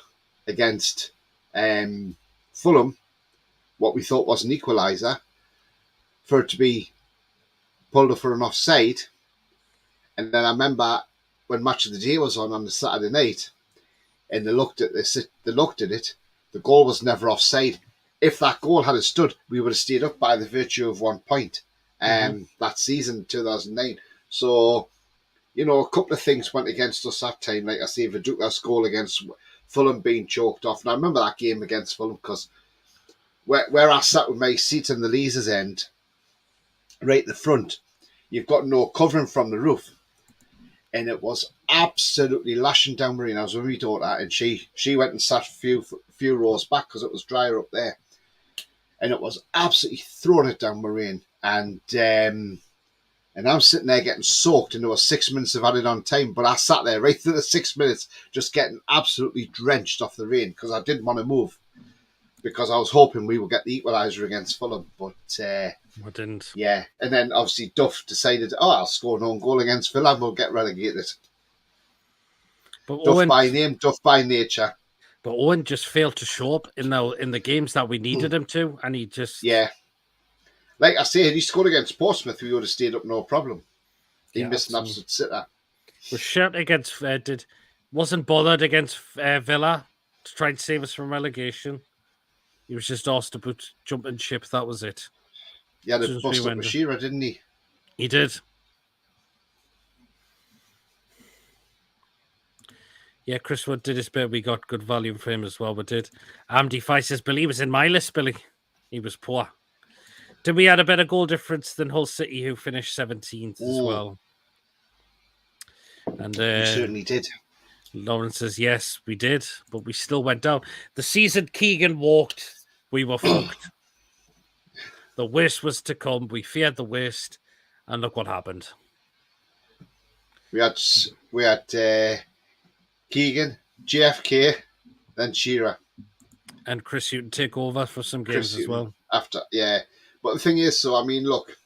[SPEAKER 2] against Fulham, what we thought was an equaliser, for it to be pulled up for an offside. And then I remember when Match of the Day was on the Saturday night, and they looked at it, the goal was never offside. If that goal had stood, we would have stayed up by the virtue of 1 point that season, 2009. So, a couple of things went against us that time. Like I say, Viduka's goal against Fulham being choked off. And I remember that game against Fulham because where I sat with my seat in the Leazes end, right at the front, you've got no covering from the roof. And it was absolutely lashing down rain. I was with my daughter, and she went and sat a few rows back because it was drier up there. And it was absolutely throwing it down rain. And And I'm sitting there getting soaked, and there was 6 minutes of added on time. But I sat there right through the 6 minutes, just getting absolutely drenched off the rain because I didn't want to move, because I was hoping we would get the equaliser against Fulham. But
[SPEAKER 1] I didn't.
[SPEAKER 2] Yeah, and then obviously Duff decided, I'll score an own goal against Villa and we'll get relegated.
[SPEAKER 1] But
[SPEAKER 2] Duff
[SPEAKER 1] Owen,
[SPEAKER 2] by name, Duff by nature.
[SPEAKER 1] But Owen just failed to show up in the games that we needed him to, and he just
[SPEAKER 2] Like I say, he scored against Portsmouth, we would have stayed up no problem. He missed
[SPEAKER 1] absolutely.
[SPEAKER 2] an absolute sitter.
[SPEAKER 1] Was short against wasn't bothered against Villa to try and save us from relegation. He was just asked to put jumping ship. That was it.
[SPEAKER 2] He had a bust up with Shearer, didn't he?
[SPEAKER 1] He did. Yeah, Chris Wood did his bit. We got good value for him as well. We did. Amdy Fife says, Billy was in my list, Billy. He was poor. Did we add a better goal difference than Hull City, who finished 17th as well? And
[SPEAKER 2] we certainly did.
[SPEAKER 1] Lawrence says, yes, we did, but we still went down. The season Keegan walked, we were fucked. The worst was to come. We feared the worst, and look what happened.
[SPEAKER 2] We had Keegan, JFK, then Shearer.
[SPEAKER 1] And Chris Hughton take over for some games as well.
[SPEAKER 2] After, But the thing is, so, I mean, look,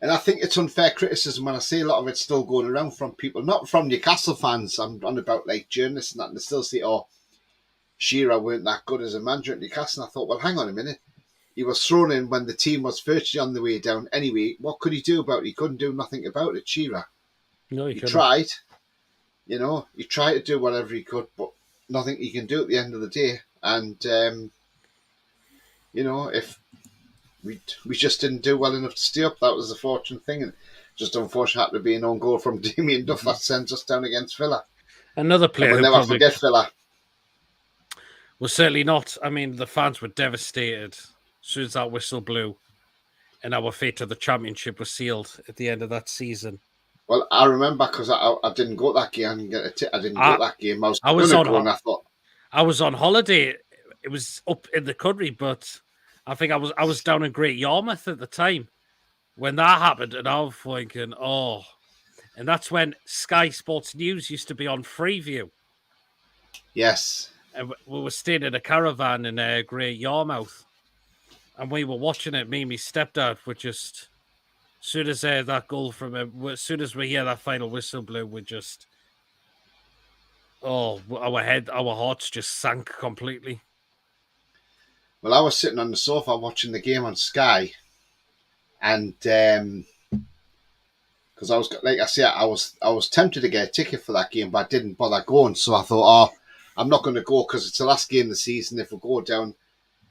[SPEAKER 2] and I think it's unfair criticism when I say a lot of it's still going around from people, not from Newcastle fans. I'm on about like journalists and that, and they still say, Shearer weren't that good as a manager at Newcastle. And I thought, well, hang on a minute. He was thrown in when the team was virtually on the way down anyway. What could he do about it? He couldn't do nothing about it, Shearer.
[SPEAKER 1] No,
[SPEAKER 2] he tried. You know, he tried to do whatever he could, but nothing he can do at the end of the day. And, if we just didn't do well enough to stay up, that was the fortunate thing. And just unfortunately happened to be an own goal from Damien Duff that sends us down against Villa.
[SPEAKER 1] Another player
[SPEAKER 2] we'll never forget Villa.
[SPEAKER 1] Well, certainly not. I mean, the fans were devastated as soon as that whistle blew, and our fate of the championship was sealed at the end of that season.
[SPEAKER 2] Well, I remember because I didn't go to that game. I didn't get I didn't go to that game. I was going to go, and I thought
[SPEAKER 1] I was on holiday. It was up in the country, but I think I was down in Great Yarmouth at the time when that happened, and I was thinking, and that's when Sky Sports News used to be on Freeview.
[SPEAKER 2] Yes.
[SPEAKER 1] And we were staying in a caravan in Great Yarmouth, and we were watching it. Me and my stepdad were just, as soon as that goal from him, as soon as we hear that final whistle blew, we just, our hearts just sank completely.
[SPEAKER 2] Well, I was sitting on the sofa watching the game on Sky, and because I was, like I said, I was tempted to get a ticket for that game, but I didn't bother going. So I thought, I'm not going to go because it's the last game of the season. If we go down,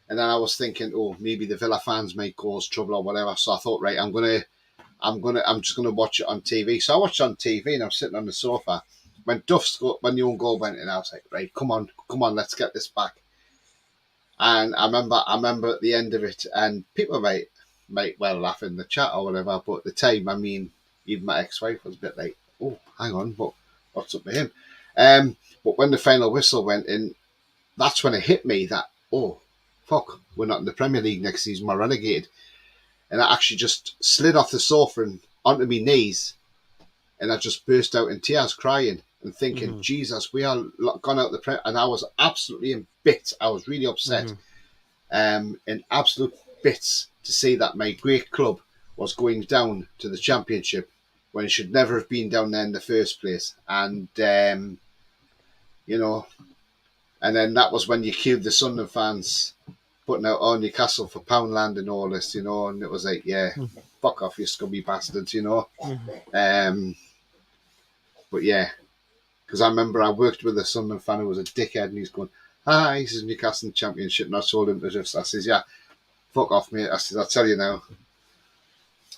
[SPEAKER 2] and then I was thinking, maybe the Villa fans might cause trouble or whatever. So I thought, right, I'm just gonna watch it on TV. So I watched it on TV, and I'm sitting on the sofa when Duff scored, when the own goal went in. I was like, right, come on, let's get this back. And I remember at the end of it, and people might well laugh in the chat or whatever, but at the time, I mean, even my ex-wife was a bit like, hang on, but what's up with him? But when the final whistle went in, that's when it hit me that, fuck, we're not in the Premier League next season, we're relegated. And I actually just slid off the sofa and onto my knees, and I just burst out in tears crying and thinking, Jesus, we are gone out the Premier. And I was absolutely in bits. I was really upset, in absolute bits to see that my great club was going down to the Championship when it should never have been down there in the first place. And, and then that was when you killed the Sunderland fans putting out Newcastle for Poundland and all this, and it was like, fuck off, you scummy bastards, But yeah, because I remember I worked with a Sunderland fan who was a dickhead, and he's going, "Hi, this is Newcastle Championship," and I told him I says, "Yeah, fuck off, mate." I says, "I'll tell you now,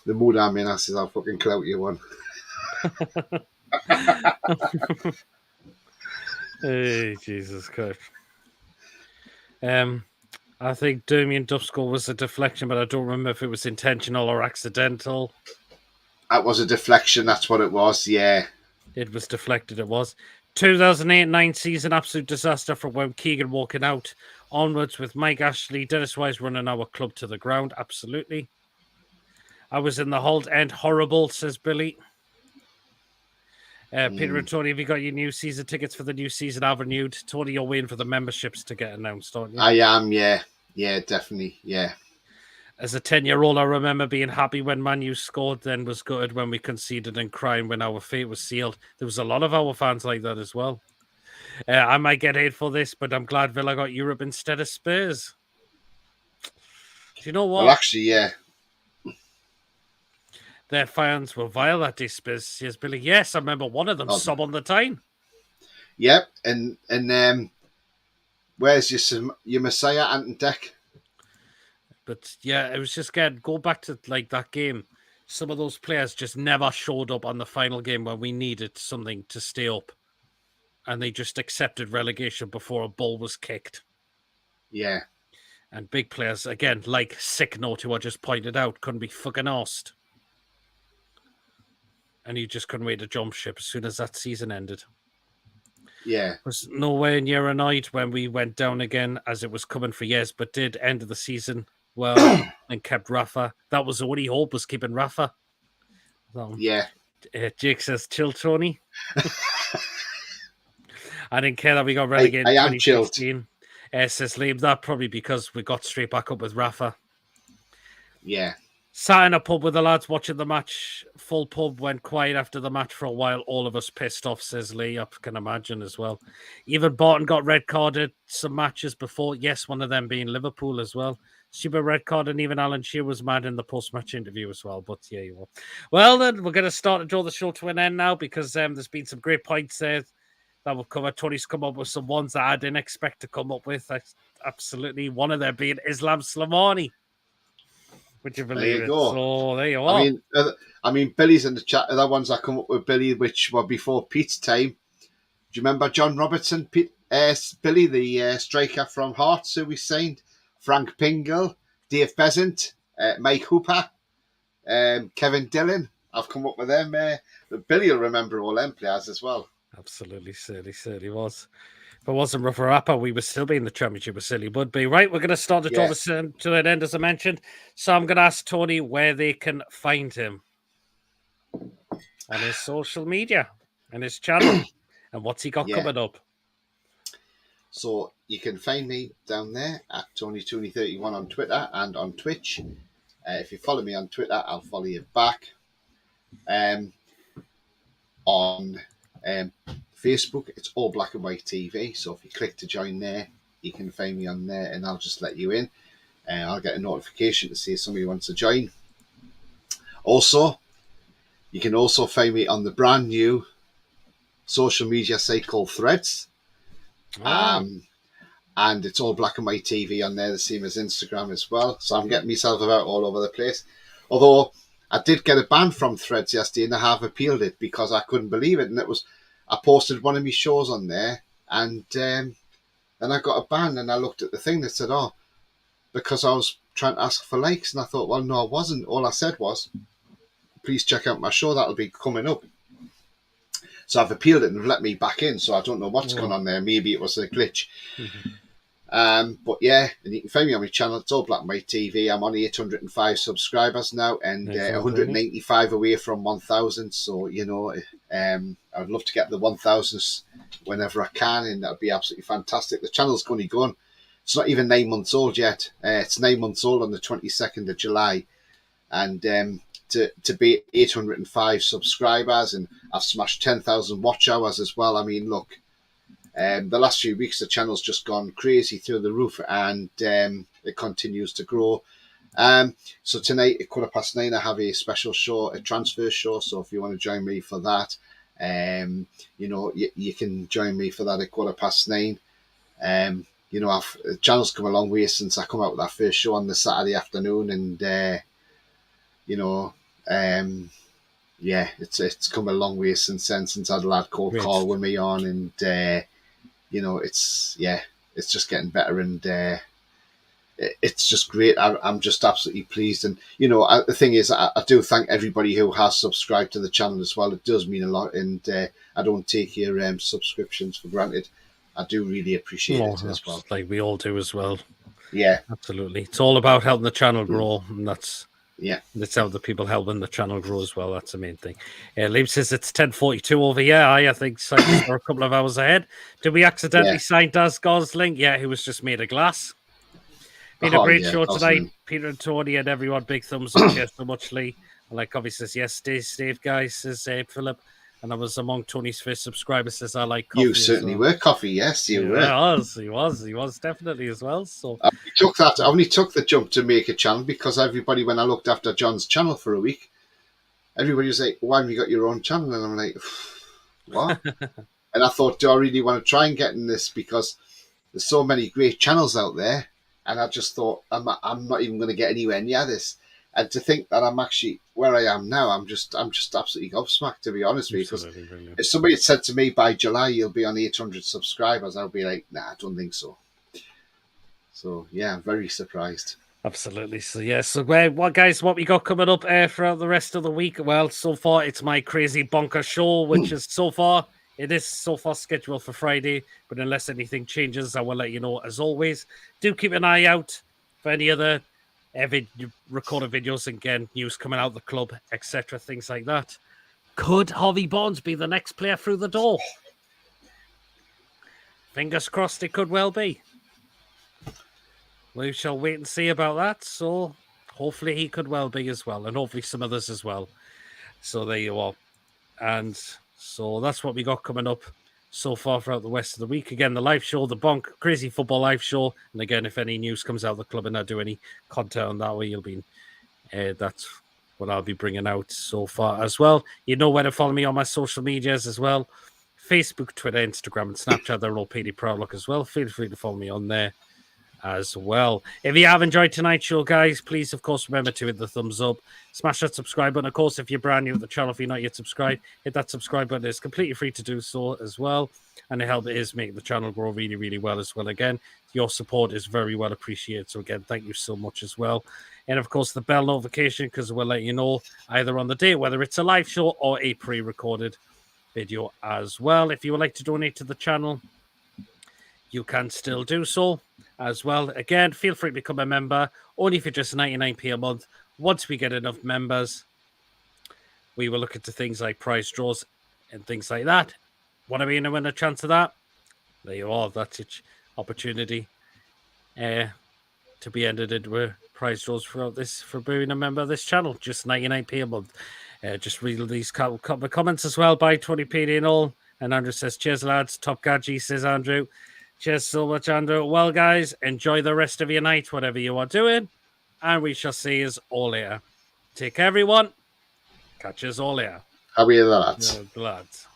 [SPEAKER 2] the mood I'm in," I says, "I'll fucking clout you one."
[SPEAKER 1] Hey, Jesus Christ. I think Damien Duff's goal was a deflection, but I don't remember if it was intentional or accidental.
[SPEAKER 2] That was a deflection, that's what it was, yeah.
[SPEAKER 1] It was deflected, it was. 2008-9 season, absolute disaster from when Keegan walking out. Onwards with Mike Ashley, Dennis Wise running our club to the ground, absolutely. I was in the Holt End. Horrible, says Billy. Peter and Tony, have you got your new season tickets for the new season? I've renewed. Tony, you're waiting for the memberships to get announced, aren't you?
[SPEAKER 2] I am, yeah. Yeah, definitely, yeah.
[SPEAKER 1] As a 10-year-old, I remember being happy when Man U scored, then was gutted when we conceded and crying when our fate was sealed. There was a lot of our fans like that as well. I might get hate for this, but I'm glad Villa got Europe instead of Spurs. Do you know what?
[SPEAKER 2] Well, actually, yeah.
[SPEAKER 1] Their fans were vile that day, Spurs, says Billy. Yes, I remember one of them sob on the time.
[SPEAKER 2] Yep, and where's your Messiah, Ant and Deck?
[SPEAKER 1] But yeah, it was just go back to like that game. Some of those players just never showed up on the final game when we needed something to stay up. And they just accepted relegation before a ball was kicked.
[SPEAKER 2] Yeah.
[SPEAKER 1] And big players, again, like Sick Note, who I just pointed out, couldn't be fucking arsed. And he just couldn't wait to jump ship as soon as that season ended.
[SPEAKER 2] Yeah.
[SPEAKER 1] Was nowhere near annoyed when we went down again, as it was coming for years, but did end of the season well and kept Rafa. That was the only hope, was keeping Rafa. So,
[SPEAKER 2] yeah.
[SPEAKER 1] Jake says, chill, Tony. I didn't care that we got relegated
[SPEAKER 2] I
[SPEAKER 1] in
[SPEAKER 2] am chilled.
[SPEAKER 1] 2016. Says Liam, that probably because we got straight back up with Rafa.
[SPEAKER 2] Yeah.
[SPEAKER 1] Sat in a pub with the lads watching the match. Full pub, went quiet after the match for a while. All of us pissed off, says Lee. I can imagine as well. Even Barton got red carded some matches before. Yes, one of them being Liverpool as well. Stupid red card, and even Alan Shearer was mad in the post-match interview as well. But yeah, you are. Well, then, we're going to start to draw the show to an end now because there's been some great points there that we'll cover. Tony's come up with some ones that I didn't expect to come up with. Absolutely. One of them being Islam Slimani. Would you believe
[SPEAKER 2] there you
[SPEAKER 1] it?
[SPEAKER 2] go.
[SPEAKER 1] So there you are.
[SPEAKER 2] I mean, Billy's in the chat. The ones that come up with Billy, which were before Pete's time. Do you remember John Robertson, Billy, the striker from Hearts, who we signed? Frank Pingle, Dave Besant, Mike Hooper, Kevin Dillon. I've come up with them. But Billy will remember all them players as well.
[SPEAKER 1] Absolutely, certainly was. If it wasn't for Rapper, we would still be in the Championship with Silly would be. Right, we're going to start to draw this to an end, as I mentioned. So I'm going to ask Tony where they can find him on his social media and his channel and what's he got coming up.
[SPEAKER 2] So you can find me down there at TonyTooney31 on Twitter and on Twitch. If you follow me on Twitter, I'll follow you back. On Facebook, it's All Black and White TV. So if you click to join there, you can find me on there and I'll just let you in. I'll get a notification to see if somebody wants to join. Also, you can also find me on the brand new social media site called Threads. And it's All Black and White TV on there, the same as Instagram as well. So I'm getting myself about all over the place. Although I did get a ban from Threads yesterday and I have appealed it because I couldn't believe it. And I posted one of my shows on there and then I got a ban and I looked at the thing that said, because I was trying to ask for likes. And I thought, well, no, I wasn't. All I said was, please check out my show. That'll be coming up. So I've appealed it and let me back in. So I don't know what's going on there. Maybe it was a glitch. But yeah, and you can find me on my channel. It's All Black and White TV. I'm on 805 subscribers now and 185 away from 1,000. So, I would love to get the 1,000s whenever I can, and that would be absolutely fantastic. The channel's going to go on. It's not even 9 months old yet. It's 9 months old on the 22nd of July. And to be 805 subscribers, and I've smashed 10,000 watch hours as well. I mean, look, the last few weeks, the channel's just gone crazy through the roof, and it continues to grow. So tonight at 9:15, I have a special show, a transfer show. So if you want to join me for that, you can join me for that at 9:15. The channel's come a long way since I come out with that first show on the Saturday afternoon, and it's come a long way since then. Since I had a lad called Carl with me on, and it's just getting better, and it's just great. I'm just absolutely pleased, and the thing is, I do thank everybody who has subscribed to the channel as well. It does mean a lot, and I don't take your subscriptions for granted. I do really appreciate it as well.
[SPEAKER 1] Like we all do as well.
[SPEAKER 2] Yeah,
[SPEAKER 1] absolutely. It's all about helping the channel grow, and that's
[SPEAKER 2] Yeah.
[SPEAKER 1] And it's how the people helping the channel grow as well. That's the main thing. Liam says it's 10:42 over here. I think Cyprus are a couple of hours ahead. Did we accidentally sign Daz Gosling? Yeah, he was just made of glass. Been a great show tonight. Peter and Tony and everyone. Big thumbs up. Cheers so much, Lee. And like Coffee says, yes, stay safe, guys, says Philip. And I was among Tony's first subscribers, says I like coffee.
[SPEAKER 2] You certainly were, Coffee, yes, you were.
[SPEAKER 1] He was definitely as well. So
[SPEAKER 2] I only took the jump to make a channel because everybody, when I looked after John's channel for a week, everybody was like, why haven't you got your own channel? And I'm like, what? And I thought, do I really want to try and get in this? Because there's so many great channels out there. And I just thought, I'm not even going to get anywhere near this. And to think that I'm actually where I am now, I'm just absolutely gobsmacked, to be honest with you. If somebody had said to me by July you'll be on 800 subscribers, I'll be like, nah, I don't think so. So yeah, I'm very surprised.
[SPEAKER 1] Absolutely. So yeah. So what we got coming up throughout the rest of the week? Well, so far it's my crazy bonker show, which is so far scheduled for Friday. But unless anything changes, I will let you know. As always, do keep an eye out for any other recorded videos, again, news coming out of the club, etc., things like that. Could Harvey Barnes be the next player through the door? Fingers crossed it could well be. We shall wait and see about that. So hopefully he could well be as well, and hopefully some others as well. So there you are. And so that's what we got coming up so far throughout the rest of the week. Again, the live show, the Crazy Football live show. And again, if any news comes out of the club and I do any content on that way, you'll be that's what I'll be bringing out so far as well. You know where to follow me on my social medias as well. Facebook, Twitter, Instagram, and Snapchat. They're all PD Proudlock as well. Feel free to follow me on there as well. If you have enjoyed tonight's show, guys, please, of course, remember to hit the thumbs up. Smash that subscribe button. Of course, if you're brand new to the channel, if you're not yet subscribed, hit that subscribe button. It's completely free to do so as well. And it is making the channel grow really, really well as well. Again, your support is very well appreciated. So again, thank you so much as well. And of course, the bell notification, because we'll let you know either on the day, whether it's a live show or a pre-recorded video as well. If you would like to donate to the channel, you can still do so as well. Again, feel free to become a member, only for just 99p a month. Once we get enough members, we will look into things like prize draws and things like that. Want to be in a winner chance of that? There you are. That's your opportunity to be entered into prize draws throughout this for being a member of this channel. Just 99p a month. Just read these couple of comments as well by 20p and all. And Andrew says, cheers, lads. Top Gadgy, says Andrew. Cheers so much, Andrew. Well, guys, enjoy the rest of your night, whatever you are doing. And we shall see you all later. Take care, everyone. Catch us all later.
[SPEAKER 2] How are you, lads?
[SPEAKER 1] Lads.